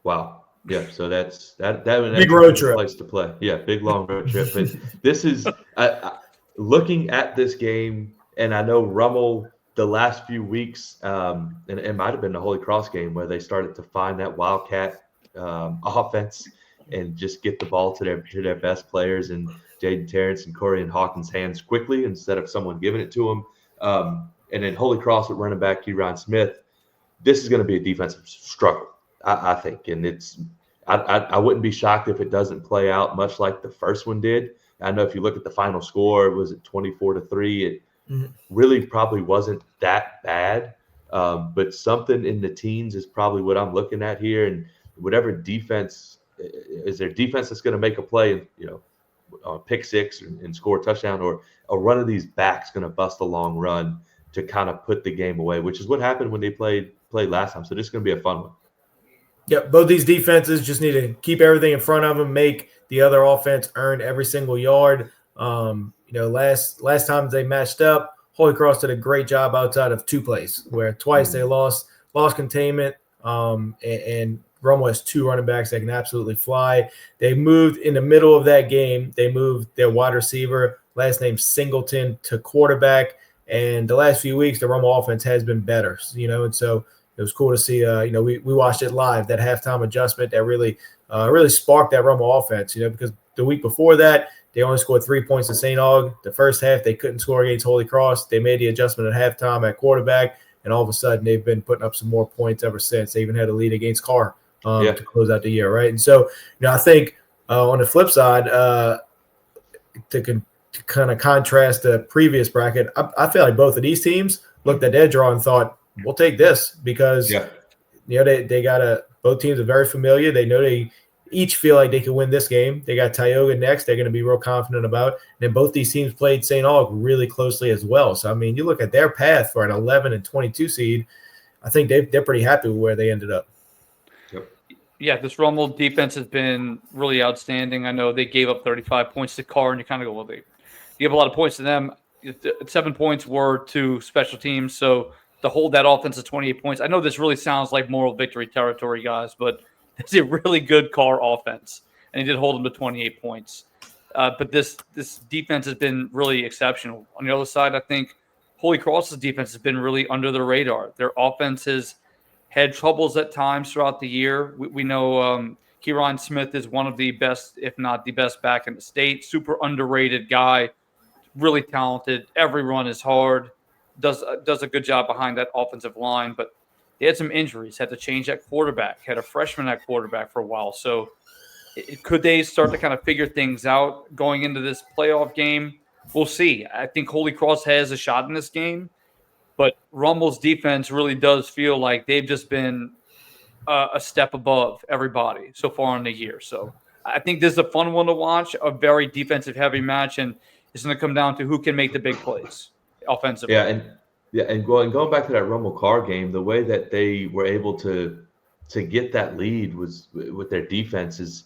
Wow. Yeah. So that's big road trip. Place to play. Yeah. Big long road trip. But this is looking at this game, and I know Rummel the last few weeks, and it might have been the Holy Cross game where they started to find that Wildcat offense and just get the ball to their best players and Jaden Terrence and Corey and Hawkins' hands quickly instead of someone giving it to them. And then Holy Cross with running back Kieran Smith. This is going to be a defensive struggle, I think, and I wouldn't be shocked if it doesn't play out much like the first one did. I know if you look at the final score, it was at 24-3. It really probably wasn't that bad, but something in the teens is probably what I'm looking at here. And whatever defense is their defense that's going to make a play and pick 6 and score a touchdown, or a run of these backs going to bust a long run to kind of put the game away, which is what happened when they played last time. So this is going to be a fun one. Yeah, both these defenses just need to keep everything in front of them, make the other offense earn every single yard. Last time they matched up, Holy Cross did a great job outside of 2 plays where twice they lost containment, and Rummel has 2 running backs that can absolutely fly. They moved in the middle of that game. They moved their wide receiver, last name Singleton, to quarterback. And the last few weeks, the Rummel offense has been better, and so it was cool to see. We watched it live, that halftime adjustment that really sparked that Rummel offense. Because the week before that, they only scored 3 points in St. Aug. The first half, they couldn't score against Holy Cross. They made the adjustment at halftime at quarterback, and all of a sudden, they've been putting up some more points ever since. They even had a lead against Carr to close out the year, right? And so, I think on the flip side, to kind of contrast the previous bracket, I feel like both of these teams looked at their draw and thought, we'll take this because, they got both teams are very familiar. They know they each feel like they can win this game. They got Tioga next. They're going to be real confident about. And then both these teams played St. Aug really closely as well. So, I mean, you look at their path for an 11 and 22 seed, I think they're pretty happy with where they ended up. Yeah, this Rummel defense has been really outstanding. I know they gave up 35 points to Carr, and you kind of go, well, they gave a lot of points to them. 7 points were to special teams, so to hold that offense to 28 points. I know this really sounds like moral victory territory, guys, but it's a really good Carr offense, and he did hold them to 28 points. But this defense has been really exceptional. On the other side, I think Holy Cross's defense has been really under the radar. Their offense has had troubles at times throughout the year. We know Kieran Smith is one of the best, if not the best back in the state. Super underrated guy. really talented. Every run is hard. Does a good job behind that offensive line, but they had some injuries. Had to change that quarterback. Had a freshman at quarterback for a while. So could they start to kind of figure things out going into this playoff game? We'll see. I think Holy Cross has a shot in this game, but Rumble's defense really does feel like they've just been a step above everybody so far in the year. So I think this is a fun one to watch, a very defensive heavy match, and it's going to come down to who can make the big plays offensively. And going back to that Rumble Carr game, the way that they were able to get that lead was with their defense is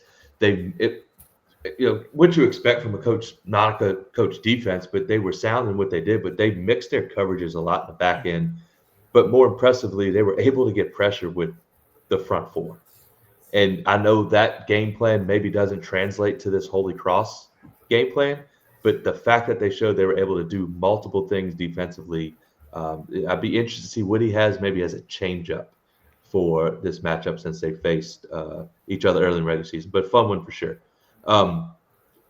what you expect from a coach, not a coach defense, but they were sound in what they did, but they mixed their coverages a lot in the back end. But more impressively, they were able to get pressure with the front four. And I know that game plan maybe doesn't translate to this Holy Cross game plan, but the fact that they showed they were able to do multiple things defensively, I'd be interested to see what he has maybe as a changeup for this matchup since they faced each other early in the regular season. But fun one for sure.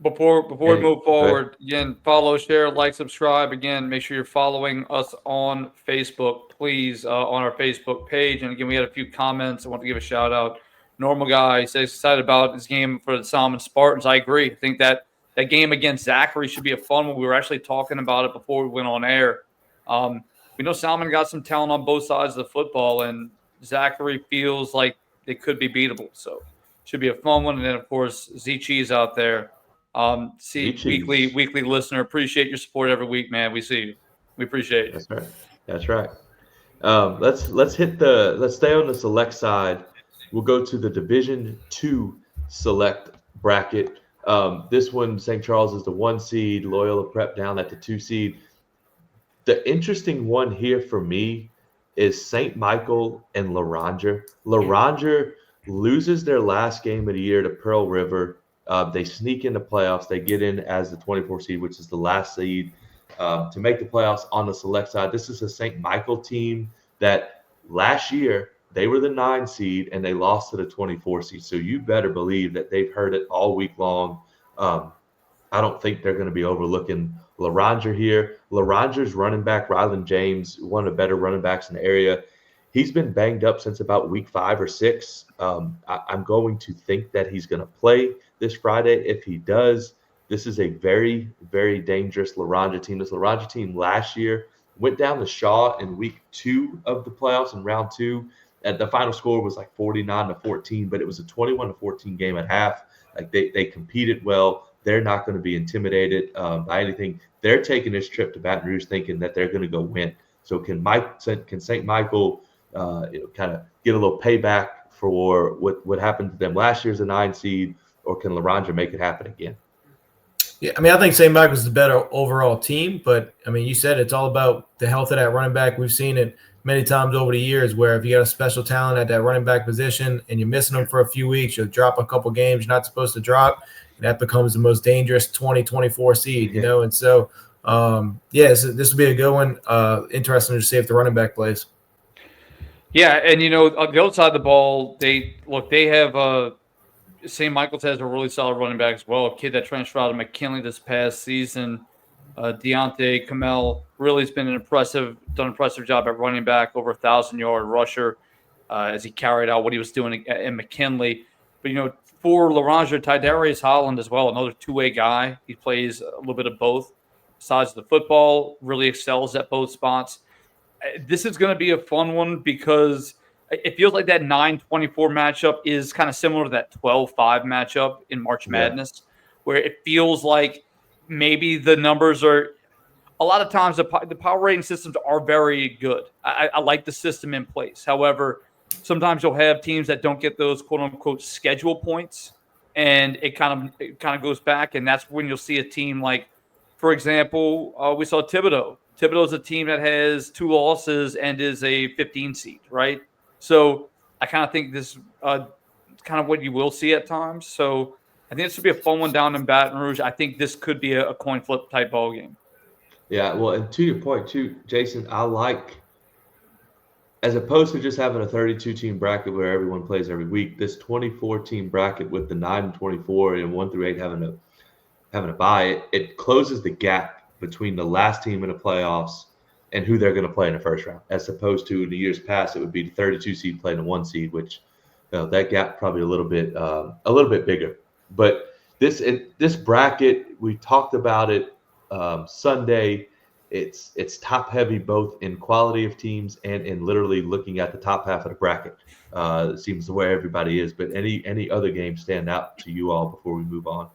Before we move forward, again, follow, share, like, subscribe. Again, make sure you're following us on Facebook, please, on our Facebook page. And again, we had a few comments. I want to give a shout out. Normal Guy says excited about his game for the Salmon Spartans. I agree. I think that game against Zachary should be a fun one. We were actually talking about it before we went on air. We know Salmon got some talent on both sides of the football, and Zachary feels like they could be beatable. So should be a fun one. And then, of course, Z Cheese out there. Weekly listener. Appreciate your support every week, man. We see you. We appreciate it. That's right. Let's stay on the select side. We'll go to the Division II select bracket. This one, St. Charles is the 1 seed, Loyola Prep down at the 2 seed. The interesting one here for me is St. Michael and Laranger. Laranger loses their last game of the year to Pearl River. They sneak into playoffs. They get in as the 24 seed, which is the last seed to make the playoffs on the select side. This is a St. Michael team that last year they were the 9 seed and they lost to the 24 seed. So you better believe that they've heard it all week long. I don't think they're going to be overlooking Laranger here. Laranger's running back, Ryland James, one of the better running backs in the area. He's been banged up since about week 5 or 6. I'm going to think that he's going to play this Friday. If he does, this is a very, very dangerous Laranger team. This Laranger team last year went down to Shaw in week 2 of the playoffs in round 2. And the final score was like 49-14, but it was a 21-14 game at half. Like they competed well. They're not going to be intimidated by anything. They're taking this trip to Baton Rouge thinking that they're going to go win. So can St. Michael kind of get a little payback for what happened to them last year as a 9 seed, or can Laranger make it happen again? Yeah, I mean, I think St. Michael's the better overall team, but I mean, you said it's all about the health of that running back. We've seen it many times over the years where if you got a special talent at that running back position and you're missing them for a few weeks, you'll drop a couple games you're not supposed to drop, and that becomes the most dangerous 20-24 seed, you know? And so, this will be a good one. Interesting to see if the running back plays. Yeah, and on the other side of the ball, they have St. Michael's has a really solid running back as well. A kid that transferred out of McKinley this past season, Deontay Kamel, really has been done an impressive job at running back, over 1,000-yard rusher as he carried out what he was doing in McKinley. But for Laranger, Tidarius Holland as well, another two-way guy. He plays a little bit of both sides of the football, really excels at both spots. This is going to be a fun one because it feels like that 9-24 matchup is kind of similar to that 12-5 matchup in March Madness, where it feels like maybe the numbers are – a lot of times the power rating systems are very good. I like the system in place. However, sometimes you'll have teams that don't get those quote-unquote schedule points, and it kind of goes back, and that's when you'll see a team like, for example, we saw Thibodeau. Thibodeau is a team that has 2 losses and is a 15 seed, right? So I kind of think this is kind of what you will see at times. So I think this would be a fun one down in Baton Rouge. I think this could be a coin flip type ball game. Yeah, well, and to your point too, Jason, I like, as opposed to just having a 32-team bracket where everyone plays every week, this 24-team bracket with the 9 and 24 and 1 through 8 having a bye, it closes the gap between the last team in the playoffs and who they're going to play in the first round, as opposed to in the years past, it would be the 32 seed playing the 1 seed, which that gap probably a little bit bigger. But this bracket, we talked about it Sunday. It's top heavy both in quality of teams and in literally looking at the top half of the bracket. It seems the way everybody is. But any other games stand out to you all before we move on?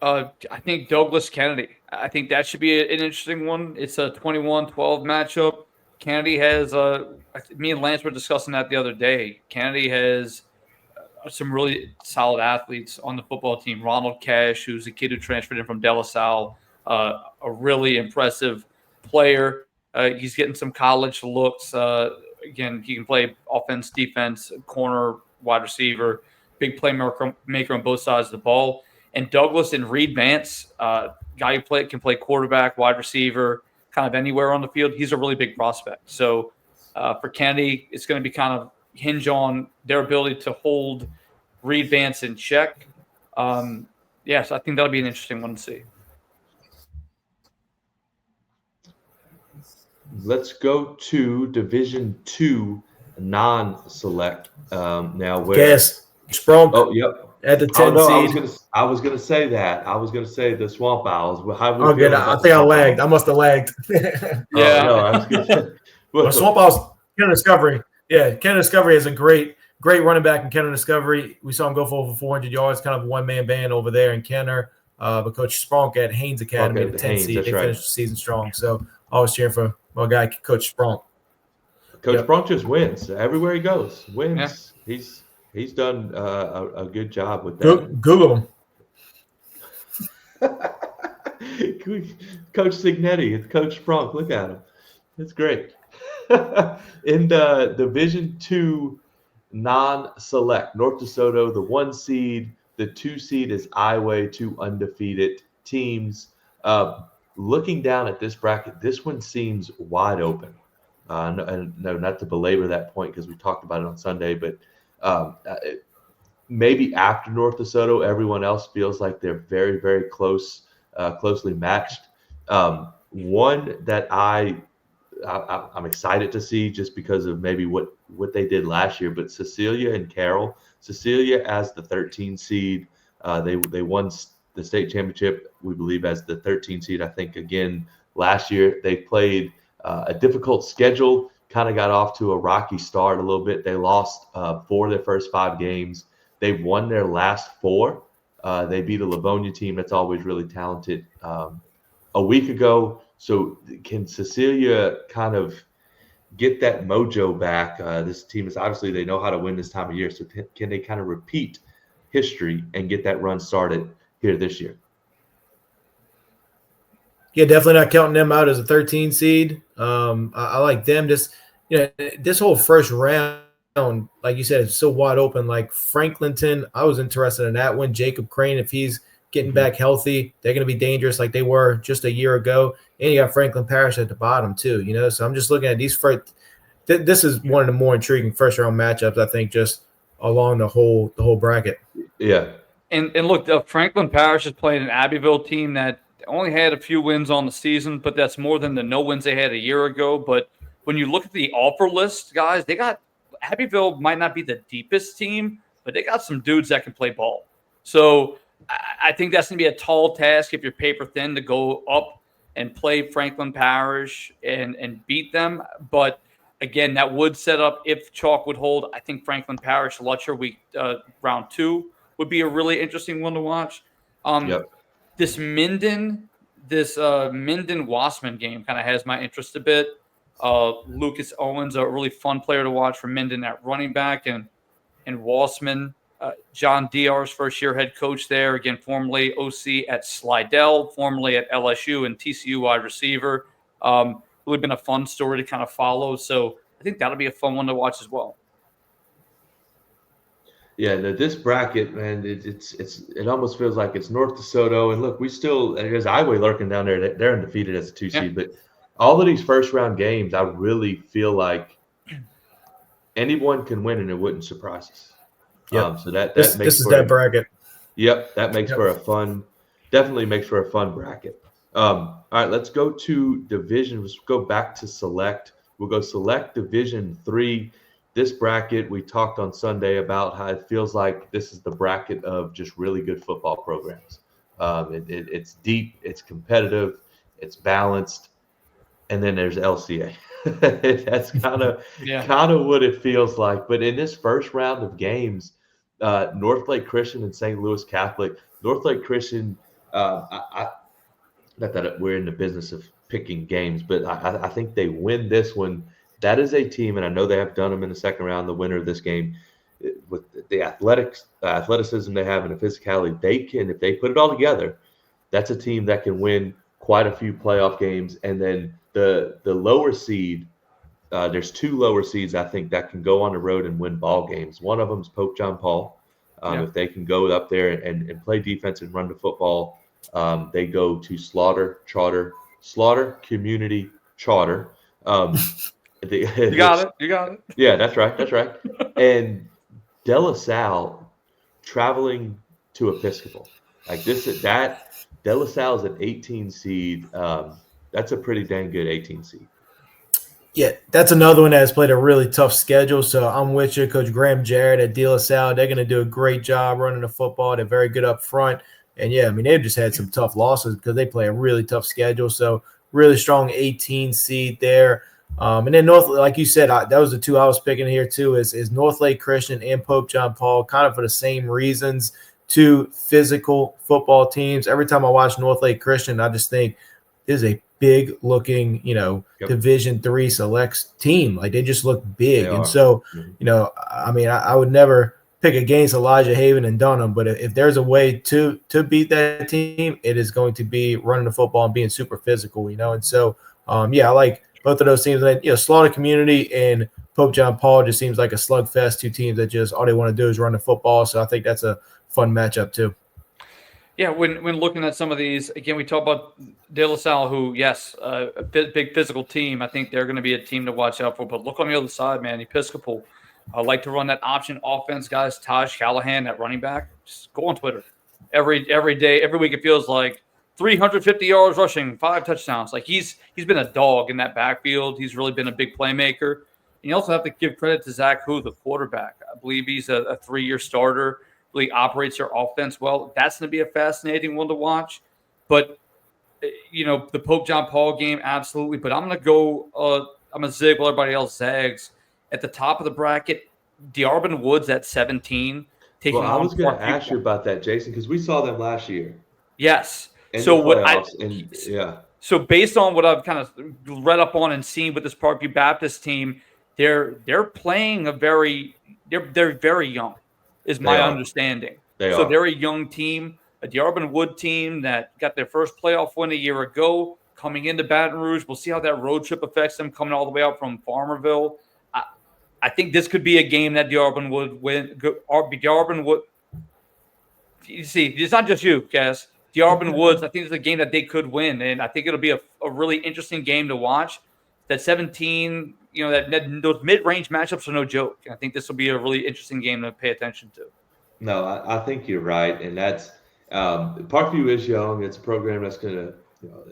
I think Douglas Kennedy. I think that should be an interesting one. It's a 21-12 matchup. Kennedy has me and Lance were discussing that the other day. Kennedy has some really solid athletes on the football team. Ronald Cash, who's a kid who transferred in from De La Salle, a really impressive player. He's getting some college looks. Again, he can play offense, defense, corner, wide receiver, big playmaker on both sides of the ball. And Douglas and Reed Vance, guy who can play quarterback, wide receiver, kind of anywhere on the field. He's a really big prospect. So for Kennedy, it's going to be kind of hinge on their ability to hold Reed Vance in check. Yes, I think that'll be an interesting one to see. Let's go to Division II non-select now. Yes, Sprunk. Oh, yep. At the 10 seed. I was gonna say that. I was gonna say the Swamp Owls. Oh, good. I think I lagged. I must have lagged. Yeah. No, I was good. Well, Swamp Owls, Kenner Discovery. Yeah, Kenner Discovery is a great running back in Kenner Discovery. We saw him go for over 400 yards, kind of a one-man band over there in Kenner. But Coach Sprunk at Haynes Academy, the 10 seed, they finished the season strong. So I was cheering for my guy, Coach Sprunk. Coach Sprunk just wins everywhere he goes. Wins. Yeah. He's done a good job with that. Google him. Coach Signetti, Coach Sprunk, look at him. It's great. In the Division II non-select, North DeSoto, the 1 seed, the 2 seed is Iowa, 2 undefeated teams. Looking down at this bracket, this one seems wide open. No, not to belabor that point because we talked about it on Sunday, but maybe after North DeSoto, everyone else feels like they're very, very closely matched. One that I'm excited to see just because of maybe what they did last year, but Cecilia and Carroll. Cecilia as the 13 seed, they won the state championship, we believe, as the 13 seed. I think again last year they played a difficult schedule. Kind of got off to a rocky start a little bit. They lost 4 of their first 5 games. They've won their last 4. They beat a Livonia team that's always really talented a week ago. So can Cecilia kind of get that mojo back? This team is obviously, they know how to win this time of year. So can they kind of repeat history and get that run started here this year? Yeah, definitely not counting them out as a 13 seed. I like them. Just this whole first round, like you said, it's so wide open. Like Franklinton, I was interested in that one. Jacob Crane, if he's getting back healthy, they're going to be dangerous like they were just a year ago. And you got Franklin Parish at the bottom too. So I'm just looking at these first. This is one of the more intriguing first round matchups, I think, just along the whole bracket. Yeah. And look, Franklin Parish is playing an Abbeville team that only had a few wins on the season, but that's more than the no wins they had a year ago. But when you look at the offer list, guys, they got Abbeville might not be the deepest team, but they got some dudes that can play ball. So I think that's going to be a tall task if you're paper thin to go up and play Franklin Parish and beat them. But again, that would set up, if chalk would hold, I think Franklin Parish Lutcher week round 2 would be a really interesting one to watch. This Minden Wassman game kind of has my interest a bit. Lucas Owens, a really fun player to watch for Minden at running back, and Wassman, John Diar's first year head coach there, again, formerly OC at Slidell, formerly at LSU and TCU wide receiver. Really been a fun story to kind of follow. So I think that'll be a fun one to watch as well. Yeah, this bracket, man, it almost feels like it's North DeSoto. And look, there's Iowa lurking down there. They're undefeated as a 2 seed. But all of these first round games, I really feel like anyone can win and it wouldn't surprise us. So this is that bracket. Yep, that makes for a fun, definitely makes for a fun bracket. All right, let's go to division. Let's go back to select. We'll go select Division 3. This bracket, we talked on Sunday about how it feels like this is the bracket of just really good football programs. It's deep, it's competitive, it's balanced, and then there's LCA. That's Yeah. kind of what it feels like. But in this first round of games, Northlake Christian and St. Louis Catholic. Northlake Christian, not that we're in the business of picking games, but I think they win this one. That is a team, and I know they have done them in the second round. The winner of this game, with the athleticism they have and the physicality, they can, if they put it all together, that's a team that can win quite a few playoff games. And then the lower seed, there's two lower seeds I think that can go on the road and win ball games. One of them is Pope John Paul. If they can go up there and play defense and run the football, they go to Slaughter Community Charter. You got it. Yeah, that's right. And De La Salle traveling to Episcopal. Like De La Salle is an 18 seed. That's a pretty dang good 18 seed. Yeah, that's another one that has played a really tough schedule. So I'm with you, Coach Graham Jarrett at De La Salle. They're going to do a great job running the football. They're very good up front. And, yeah, I mean, they've just had some tough losses because they play a really tough schedule. So really strong 18 seed there. And then North, like you said, that was the two I was picking here too, is Northlake Christian and Pope John Paul, kind of for the same reasons, two physical football teams. Every time I watch Northlake Christian, I just think this is a big looking, Division III selects team. Like they just look big. And so, I mean, I would never pick against Elijah Haven and Denham, but if there's a way to beat that team, it is going to be running the football and being super physical, And so, I like both of those teams. And then, Slaughter Community and Pope John Paul just seems like a slugfest, two teams that just all they want to do is run the football. So I think that's a fun matchup too. Yeah, when looking at some of these, again, we talk about De La Salle, who, yes, a big physical team. I think they're going to be a team to watch out for. But look on the other side, man. Episcopal, like to run that option offense, guys. Taj Callahan, that running back. Just go on Twitter every day, every week. It feels like 350 yards rushing, 5 touchdowns. Like he's been a dog in that backfield. He's really been a big playmaker. And you also have to give credit to Zach Hu, the quarterback. I believe he's a 3-year starter. Really operates their offense well. That's going to be a fascinating one to watch. But, the Pope John Paul game, absolutely. But I'm going to go I'm going to zig while everybody else zags. At the top of the bracket, D'Arbin Woods at 17. I was going to ask you about that, Jason, because we saw them last year. Yes. So based on what I've kind of read up on and seen with this Parkview Baptist team, they're playing they're very young, is my understanding. They're a young team, a D'Arbin Wood team that got their first playoff win a year ago, coming into Baton Rouge. We'll see how that road trip affects them coming all the way out from Farmerville. I think this could be a game that D'Arbin would win. D'Arbin Wood. You see, it's not just you, Cass. D'Arbin Woods, I think it's a game that they could win, and I think it'll be a really interesting game to watch. That 17, those mid-range matchups are no joke. I think this will be a really interesting game to pay attention to. No, I think you're right, and that's Parkview is young. It's a program that's going to,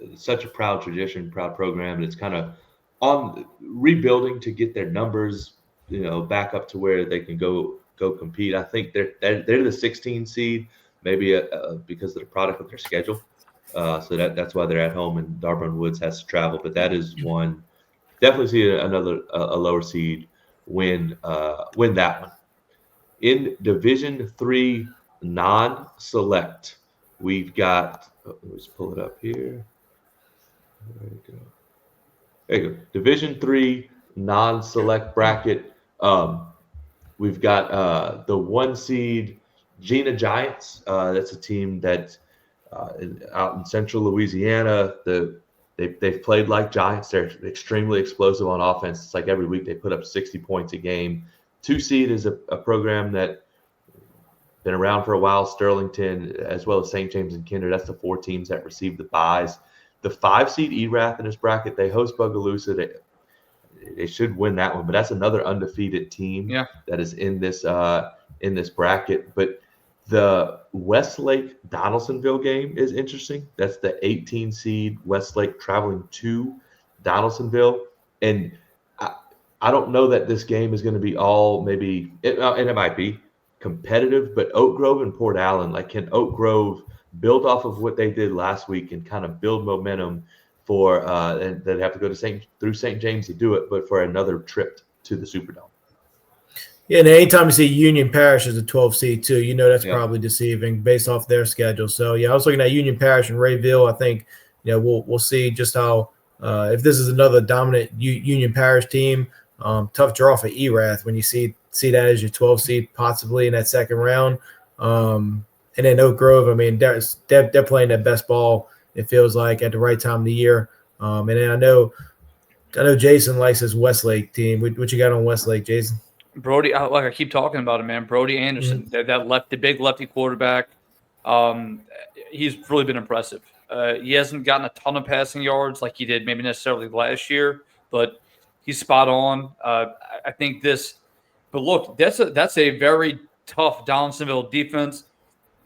it's such a proud tradition, proud program, and it's kind of on rebuilding to get their numbers, back up to where they can go compete. I think they're the 16 seed. Maybe because of the product of their schedule. So that's why they're at home and D'Arbin Woods has to travel. But that is one. Definitely see a lower seed win that one. In Division III non-select, we've got let's pull it up here. There you go. Division III non-select bracket. We've got the 1 seed Gina Giants. That's a team that out in central Louisiana. They've played like Giants. They're extremely explosive on offense. It's like every week they put up 60 points a game. 2 seed is a program that been around for a while. Sterlington, as well as St. James and Kinder. That's the 4 teams that received the byes. The 5 seed Erath in this bracket, they host Bogalusa. They should win that one, but that's another undefeated team that is in this bracket. But The Westlake Donaldsonville game is interesting. That's the 18 seed Westlake traveling to Donaldsonville, and I don't know that this game is going to be all and it might be competitive, but Oak Grove and Port Allen, like, can Oak Grove build off of what they did last week and kind of build momentum for and they'd have to go through St. James to do it, but for another trip to the Superdome. Yeah, and anytime you see Union Parish as a 12 seed too, that's probably deceiving based off their schedule. So yeah, I was looking at Union Parish and Rayville. I think we'll see just how if this is another dominant Union Parish team. Tough draw for Erath when you see that as your 12 seed possibly in that second round. And then Oak Grove, I mean, they're playing their best ball, it feels like, at the right time of the year. And then I know Jason likes his Westlake team. What you got on Westlake, Jason? Brody, like I keep talking about him, man. Brody Anderson, the big lefty quarterback. He's really been impressive. He hasn't gotten a ton of passing yards like he did maybe necessarily last year, but he's spot on. I think but look, that's a very tough Donaldsonville defense.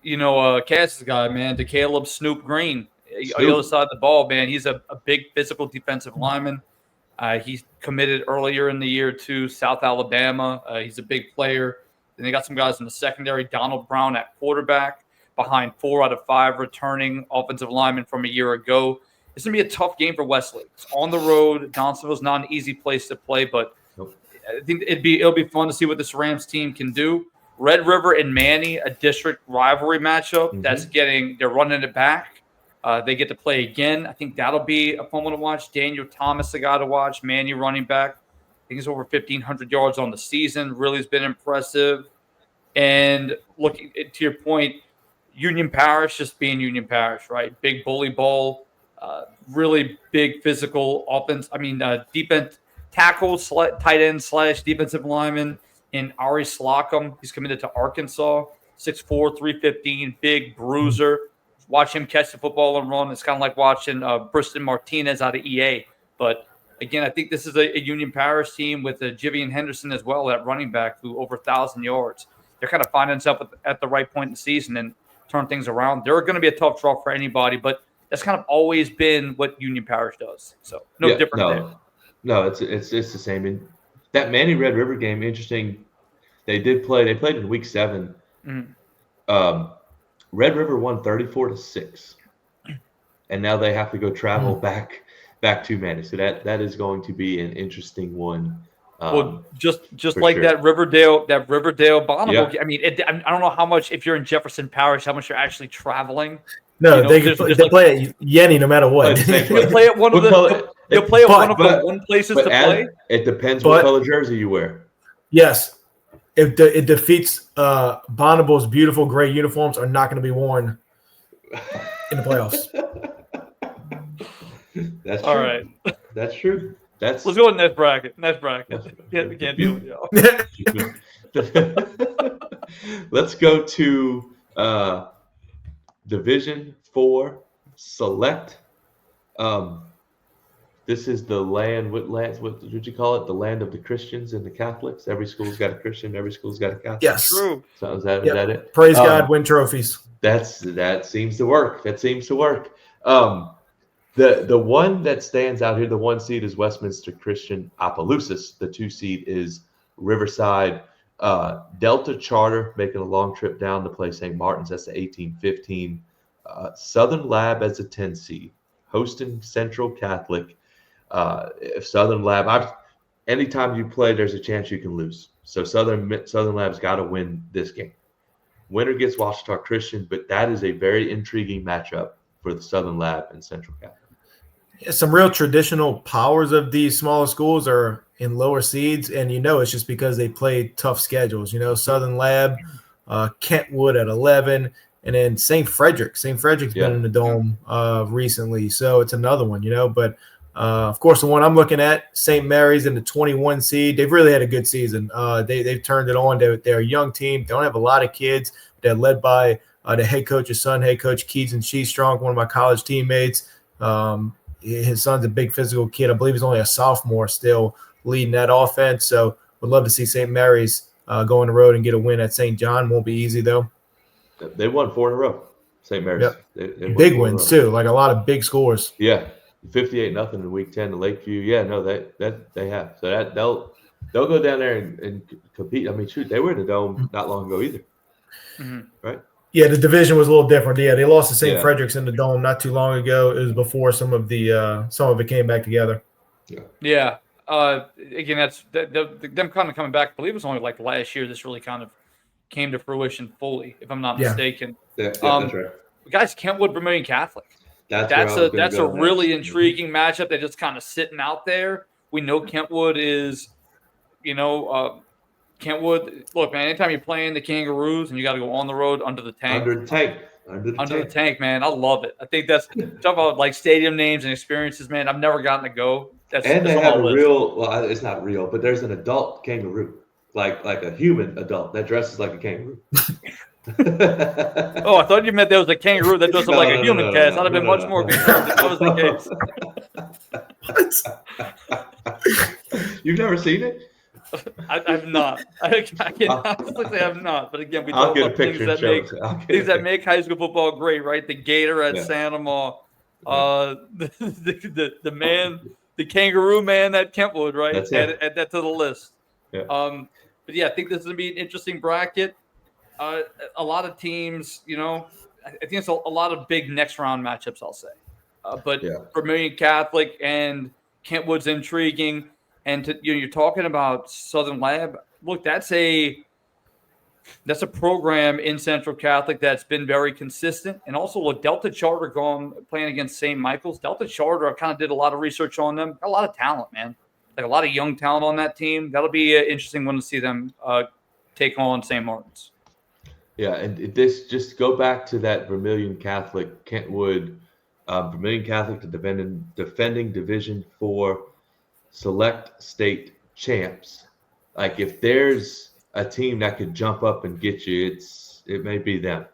Cass's guy, man, DeCaleb Snoop Green, on the other side of the ball, man. He's a big physical defensive lineman. He committed earlier in the year to South Alabama. He's a big player. Then they got some guys in the secondary. Donald Brown at quarterback, behind 4 out of 5 returning offensive linemen from a year ago. It's going to be a tough game for Westlake. It's on the road. Donaldsonville's not an easy place to play, but I think it'll be fun to see what this Rams team can do. Red River and Manny, a district rivalry matchup. They're running it back. They get to play again. I think that'll be a fun one to watch. Daniel Thomas, the guy to watch. Manny, running back. I think he's over 1,500 yards on the season. Really has been impressive. And looking to your point, Union Parish just being Union Parish, right? Big bully ball, really big physical offense. I mean, defense tackle, tight end / defensive lineman in Ari Slocum. He's committed to Arkansas. 6'4", 315, big bruiser. Watch him catch the football and run. It's kind of like watching Briston Martinez out of EA. But again, I think this is a Union Parish team with Jivian Henderson as well at running back, who over 1,000 yards. They're kind of finding themselves at the right point in the season and turn things around. They're going to be a tough draw for anybody, but that's kind of always been what Union Parish does. So different there. No, it's the same. And that Manny Red River game, interesting. They played in week 7. Red River won 34-6, and now they have to go travel back to Manny. So that is going to be an interesting one. Just like sure. that Riverdale Bonneville. Yeah. I mean, I don't know how much, if you're in Jefferson Parish, how much you're actually traveling. No, they play at Yenny no matter what. You'll play at one of the one places to play. It depends what color jersey you wear. Yes. It defeats Bonneville's beautiful gray uniforms are not going to be worn in the playoffs. That's true. All right. That's true. Let's go to next bracket. We can't deal with y'all. Let's go to Division 4 Select. This is the land. What would you call it? The land of the Christians and the Catholics. Every school's got a Christian. Every school's got a Catholic. Yes. True. So is that it? Praise God, win trophies. That seems to work. The one that stands out here, the 1 seed is Westminster Christian Opelousas. The 2 seed is Riverside. Delta Charter making a long trip down to play St. Martin's. That's the 18-15. Southern Lab as a 10 seed. Hosting Central Catholic. If Southern Lab, anytime you play, there's a chance you can lose. So Southern Lab's got to win this game. Winner gets Ouachita Christian, but that is a very intriguing matchup for the Southern Lab and Central Catholic. Yeah, some real traditional powers of these smaller schools are in lower seeds, and it's just because they play tough schedules. Southern Lab, Kentwood at 11, and then St. Frederick's been in the Dome recently, so it's another one. But of course, the one I'm looking at, St. Mary's in the 21 seed. They've really had a good season. They've turned it on. They're a young team. They don't have a lot of kids. They're led by the head coach's son, head coach Keaton Sheestrong, one of my college teammates. His son's a big physical kid. I believe he's only a sophomore still leading that offense. So would love to see St. Mary's go on the road and get a win at St. John. Won't be easy, though. They won 4 in a row. St. Mary's. Yep. They won Big 4 in a wins row. too, like a lot of big scores. Yeah, 58-0 in Week 10 to Lakeview. Yeah, no, they have. So that they'll go down there and compete. I mean, shoot, they were in the Dome not long ago either, right? Yeah, the division was a little different. Yeah, they lost to St. Yeah. Frederick's in the Dome not too long ago. It was before some of it came back together. Yeah. Again, that's them kind of coming back. I believe it was only like last year. This really kind of came to fruition fully, if I'm not mistaken. Yeah, that's right. Guys, Kentwood Vermilion Catholic. That's a really intriguing matchup. They're just kind of sitting out there. We know Kentwood is, Kentwood. Look, man. Anytime you're playing the Kangaroos and you got to go on the road under the tank. Under the tank, man. I love it. I think that's talk about like stadium names and experiences, man. I've never gotten to go. That's they on have my a list. real. Well, it's not real, but there's an adult kangaroo, like a human adult that dresses like a kangaroo. Oh, I thought you meant there was a kangaroo that doesn't like a human cast. I'd have been much more concerned if that was the case. You've never seen it? I've not. I can honestly say I've not. But again, we talk about things that make high school football great, right? The Gator at Santa Ma, the man, the kangaroo man at Kentwood, right? Add that to the list. Yeah. But yeah, I think this is gonna be an interesting bracket. A lot of teams, I think it's a lot of big next round matchups, I'll say. But Vermilion Catholic and Kentwood's intriguing. And you're talking about Southern Lab. Look, that's a program in Central Catholic that's been very consistent. And also, look, Delta Charter playing against St. Michael's. Delta Charter, I kind of did a lot of research on them. Got a lot of talent, man. Like a lot of young talent on that team. That'll be an interesting one to see them take on St. Martin's. Yeah, and this just go back to that Vermilion Catholic, Kentwood, Vermilion Catholic, the defending Division IV select state champs. Like if there's a team that could jump up and get you, it may be them.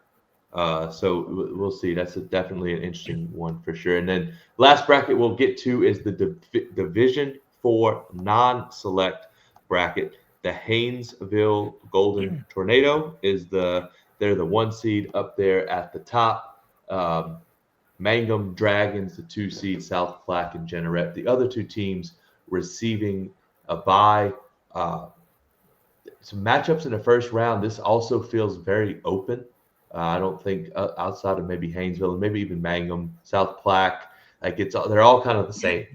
So we'll see. That's definitely an interesting one for sure. And then last bracket we'll get to is the Division IV non-select bracket. The Haynesville Golden Tornado they're the 1 seed up there at the top. Mangum Dragons, the 2 seed, South Platte and Jeanerette. The other 2 teams receiving a bye. Some matchups in the first round. This also feels very open. I don't think outside of maybe Haynesville and maybe even Mangum, South Platte, they're all kind of the same.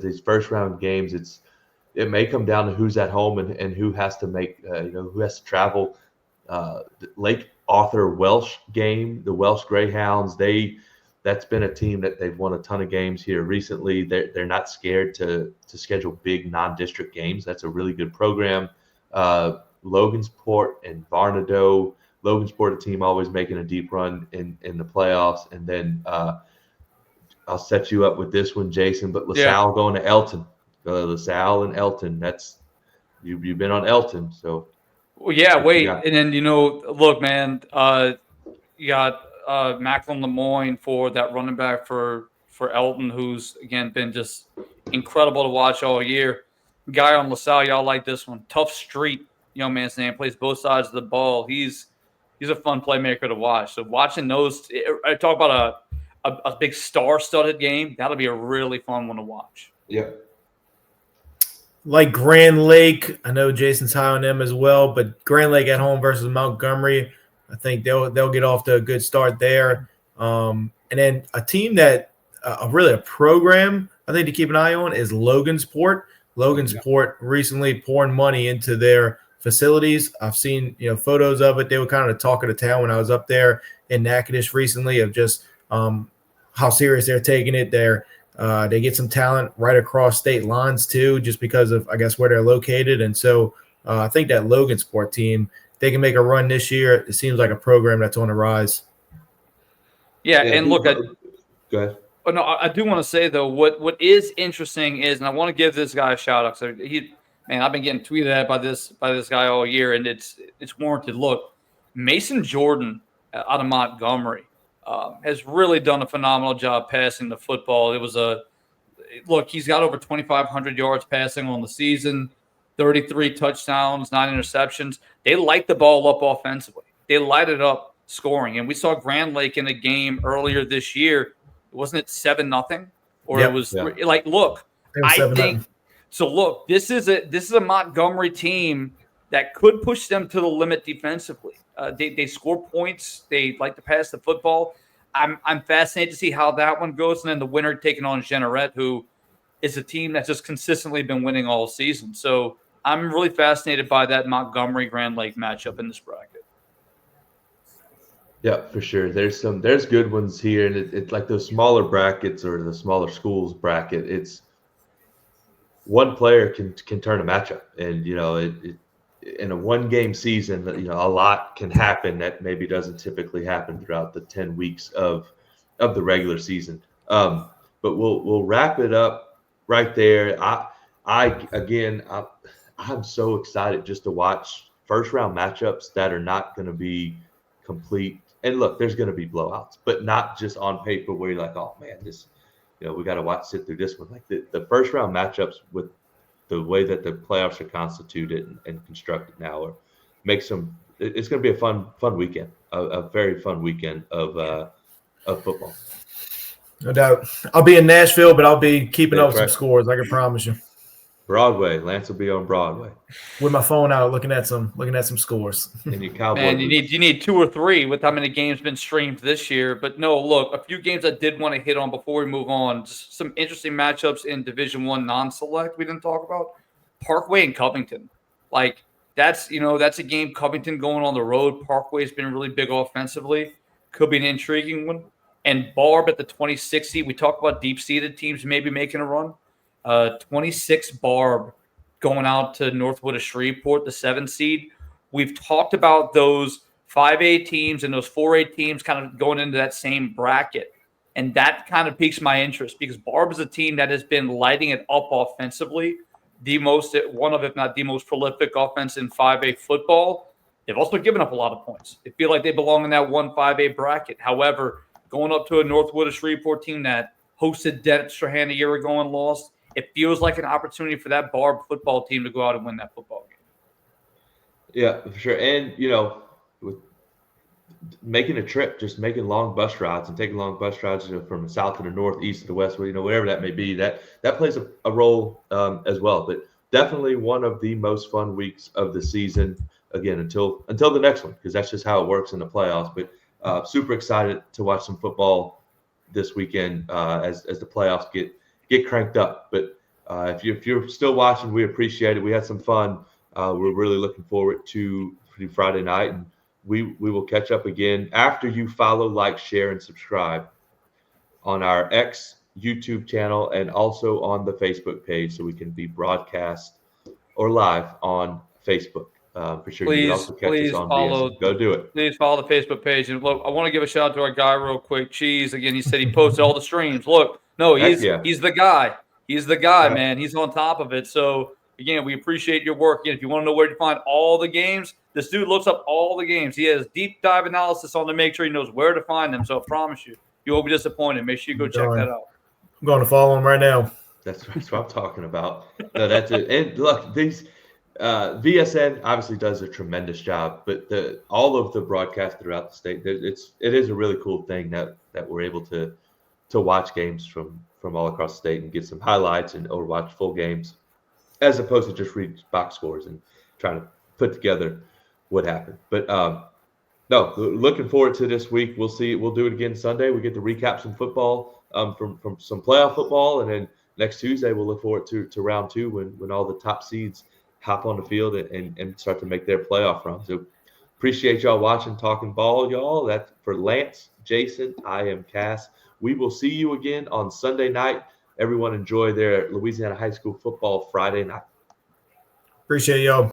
These first round games, it may come down to who's at home and who has to who has to travel. Lake Arthur Welsh game, the Welsh Greyhounds, that's been a team that they've won a ton of games here recently. They're not scared to schedule big non-district games. That's a really good program. Logansport and Varnado. Logansport, a team always making a deep run in the playoffs. And then I'll set you up with this one, Jason. But LaSalle going to Elton. LaSalle and Elton. That's you've been on Elton, so. Well, yeah. Wait, and then look, man. You got Macklin Lemoyne for that running back for Elton, who's again been just incredible to watch all year. Guy on LaSalle, y'all like this one. Tough Street, young man's name, plays both sides of the ball. He's a fun playmaker to watch. So watching those, I talk about a big star-studded game. That'll be a really fun one to watch. Yeah. Like Grand Lake, I know Jason's high on them as well, but Grand Lake at home versus Montgomery, I think they'll get off to a good start there. And then a team that really a program I think to keep an eye on is Logansport. Logansport recently pouring money into their facilities. I've seen photos of it. They were kind of the talk of the town when I was up there in Natchitoches recently of just how serious they're taking it. They get some talent right across state lines too, just because of I guess where they're located. And so I think that Logansport team, they can make a run this year. It seems like a program that's on the rise. Yeah, and look, go ahead. Oh, no, I do want to say though, what is interesting is, and I want to give this guy a shout out. So I've been getting tweeted at by this guy all year, and it's warranted. Look, Mason Jordan out of Montgomery has really done a phenomenal job passing the football. He's got over 2,500 yards passing on the season, 33 touchdowns, 9 interceptions. They light the ball up offensively. They light it up scoring. And we saw Grand Lake in a game earlier this year. Wasn't it 7-0? Or Yep. it was Yeah. like, look, It was I 7-0. think so. Look, this is a Montgomery team that could push them to the limit defensively. They score points. They like to pass the football. I'm fascinated to see how that one goes. And then the winner taking on Jeanneret, who is a team that's just consistently been winning all season. So I'm really fascinated by that Montgomery Grand Lake matchup in this bracket. Yeah, for sure. There's good ones here, and it's like those smaller brackets or the smaller schools bracket. It's one player can turn a matchup, and in a 1 game season, a lot can happen that maybe doesn't typically happen throughout the 10 weeks of the regular season. But we'll wrap it up right there. I'm so excited just to watch first round matchups that are not going to be complete. And look, there's going to be blowouts, but not just on paper where you're like, oh man, this, we got to sit through this one. Like the first round matchups with the way that the playoffs are constituted and constructed now it's going to be a fun weekend, a very fun weekend of football. No doubt. I'll be in Nashville, but I'll be keeping up with some right. scores. I can promise you. Broadway, Lance will be on Broadway with my phone out, looking at some scores. And your Cowboy. Man, you need 2 or 3 with how many games been streamed this year. But no, look, a few games I did want to hit on before we move on. Just some interesting matchups in Division I non-select we didn't talk about. Parkway and Covington. Like that's a game. Covington going on the road. Parkway's been really big offensively. Could be an intriguing one. And Barb at the 26 seed. We talked about deep-seeded teams maybe making a run. 26 Barb going out to Northwood of Shreveport, the 7 seed. We've talked about those 5A teams and those 4A teams kind of going into that same bracket. And that kind of piques my interest because Barb is a team that has been lighting it up offensively. One of, if not the most prolific offense in 5A football. They've also given up a lot of points. They feel like they belong in that 1-5A bracket. However, going up to a Northwood of Shreveport team that hosted Dexterhan a year ago and lost, it feels like an opportunity for that Barb football team to go out and win that football game. Yeah, for sure. And, with making a trip, just making long bus rides and taking long bus rides from the south to the north, east to the west, whatever that may be, that plays a role as well. But definitely one of the most fun weeks of the season, again, until the next one, because that's just how it works in the playoffs. But super excited to watch some football this weekend as the playoffs get cranked up. But if you're still watching, we appreciate it. We had some fun. We're really looking forward to Friday night, and we will catch up again after you follow, like, share, and subscribe on our X YouTube channel and also on the Facebook page, so we can be broadcast or live on Facebook. For sure, you can also catch us on follow. BSN. Go do it. Please follow the Facebook page. And look, I want to give a shout out to our guy real quick, Cheese. Again, he said he posted all the streams. Look, no, he's the guy. He's the guy, man. He's on top of it. So again, we appreciate your work. Again, if you want to know where to find all the games, this dude looks up all the games. He has deep dive analysis on to make sure he knows where to find them. So I promise you won't be disappointed. Make sure you go check that out. I'm going to follow him right now. That's what I'm talking about. No, that's it. And look, these VSN obviously does a tremendous job, but all of the broadcasts throughout the state, it is a really cool thing that we're able to watch games from all across the state and get some highlights or watch full games, as opposed to just read box scores and trying to put together what happened. But no, looking forward to this week. We'll see. We'll do it again Sunday. We get to recap some football from some playoff football, and then next Tuesday we'll look forward to round 2 when all the top seeds hop on the field and start to make their playoff run. So appreciate y'all watching Talking Ball, y'all. That's for Lance, Jason. I am Cass. We will see you again on Sunday night. Everyone enjoy their Louisiana High School football Friday night. Appreciate y'all.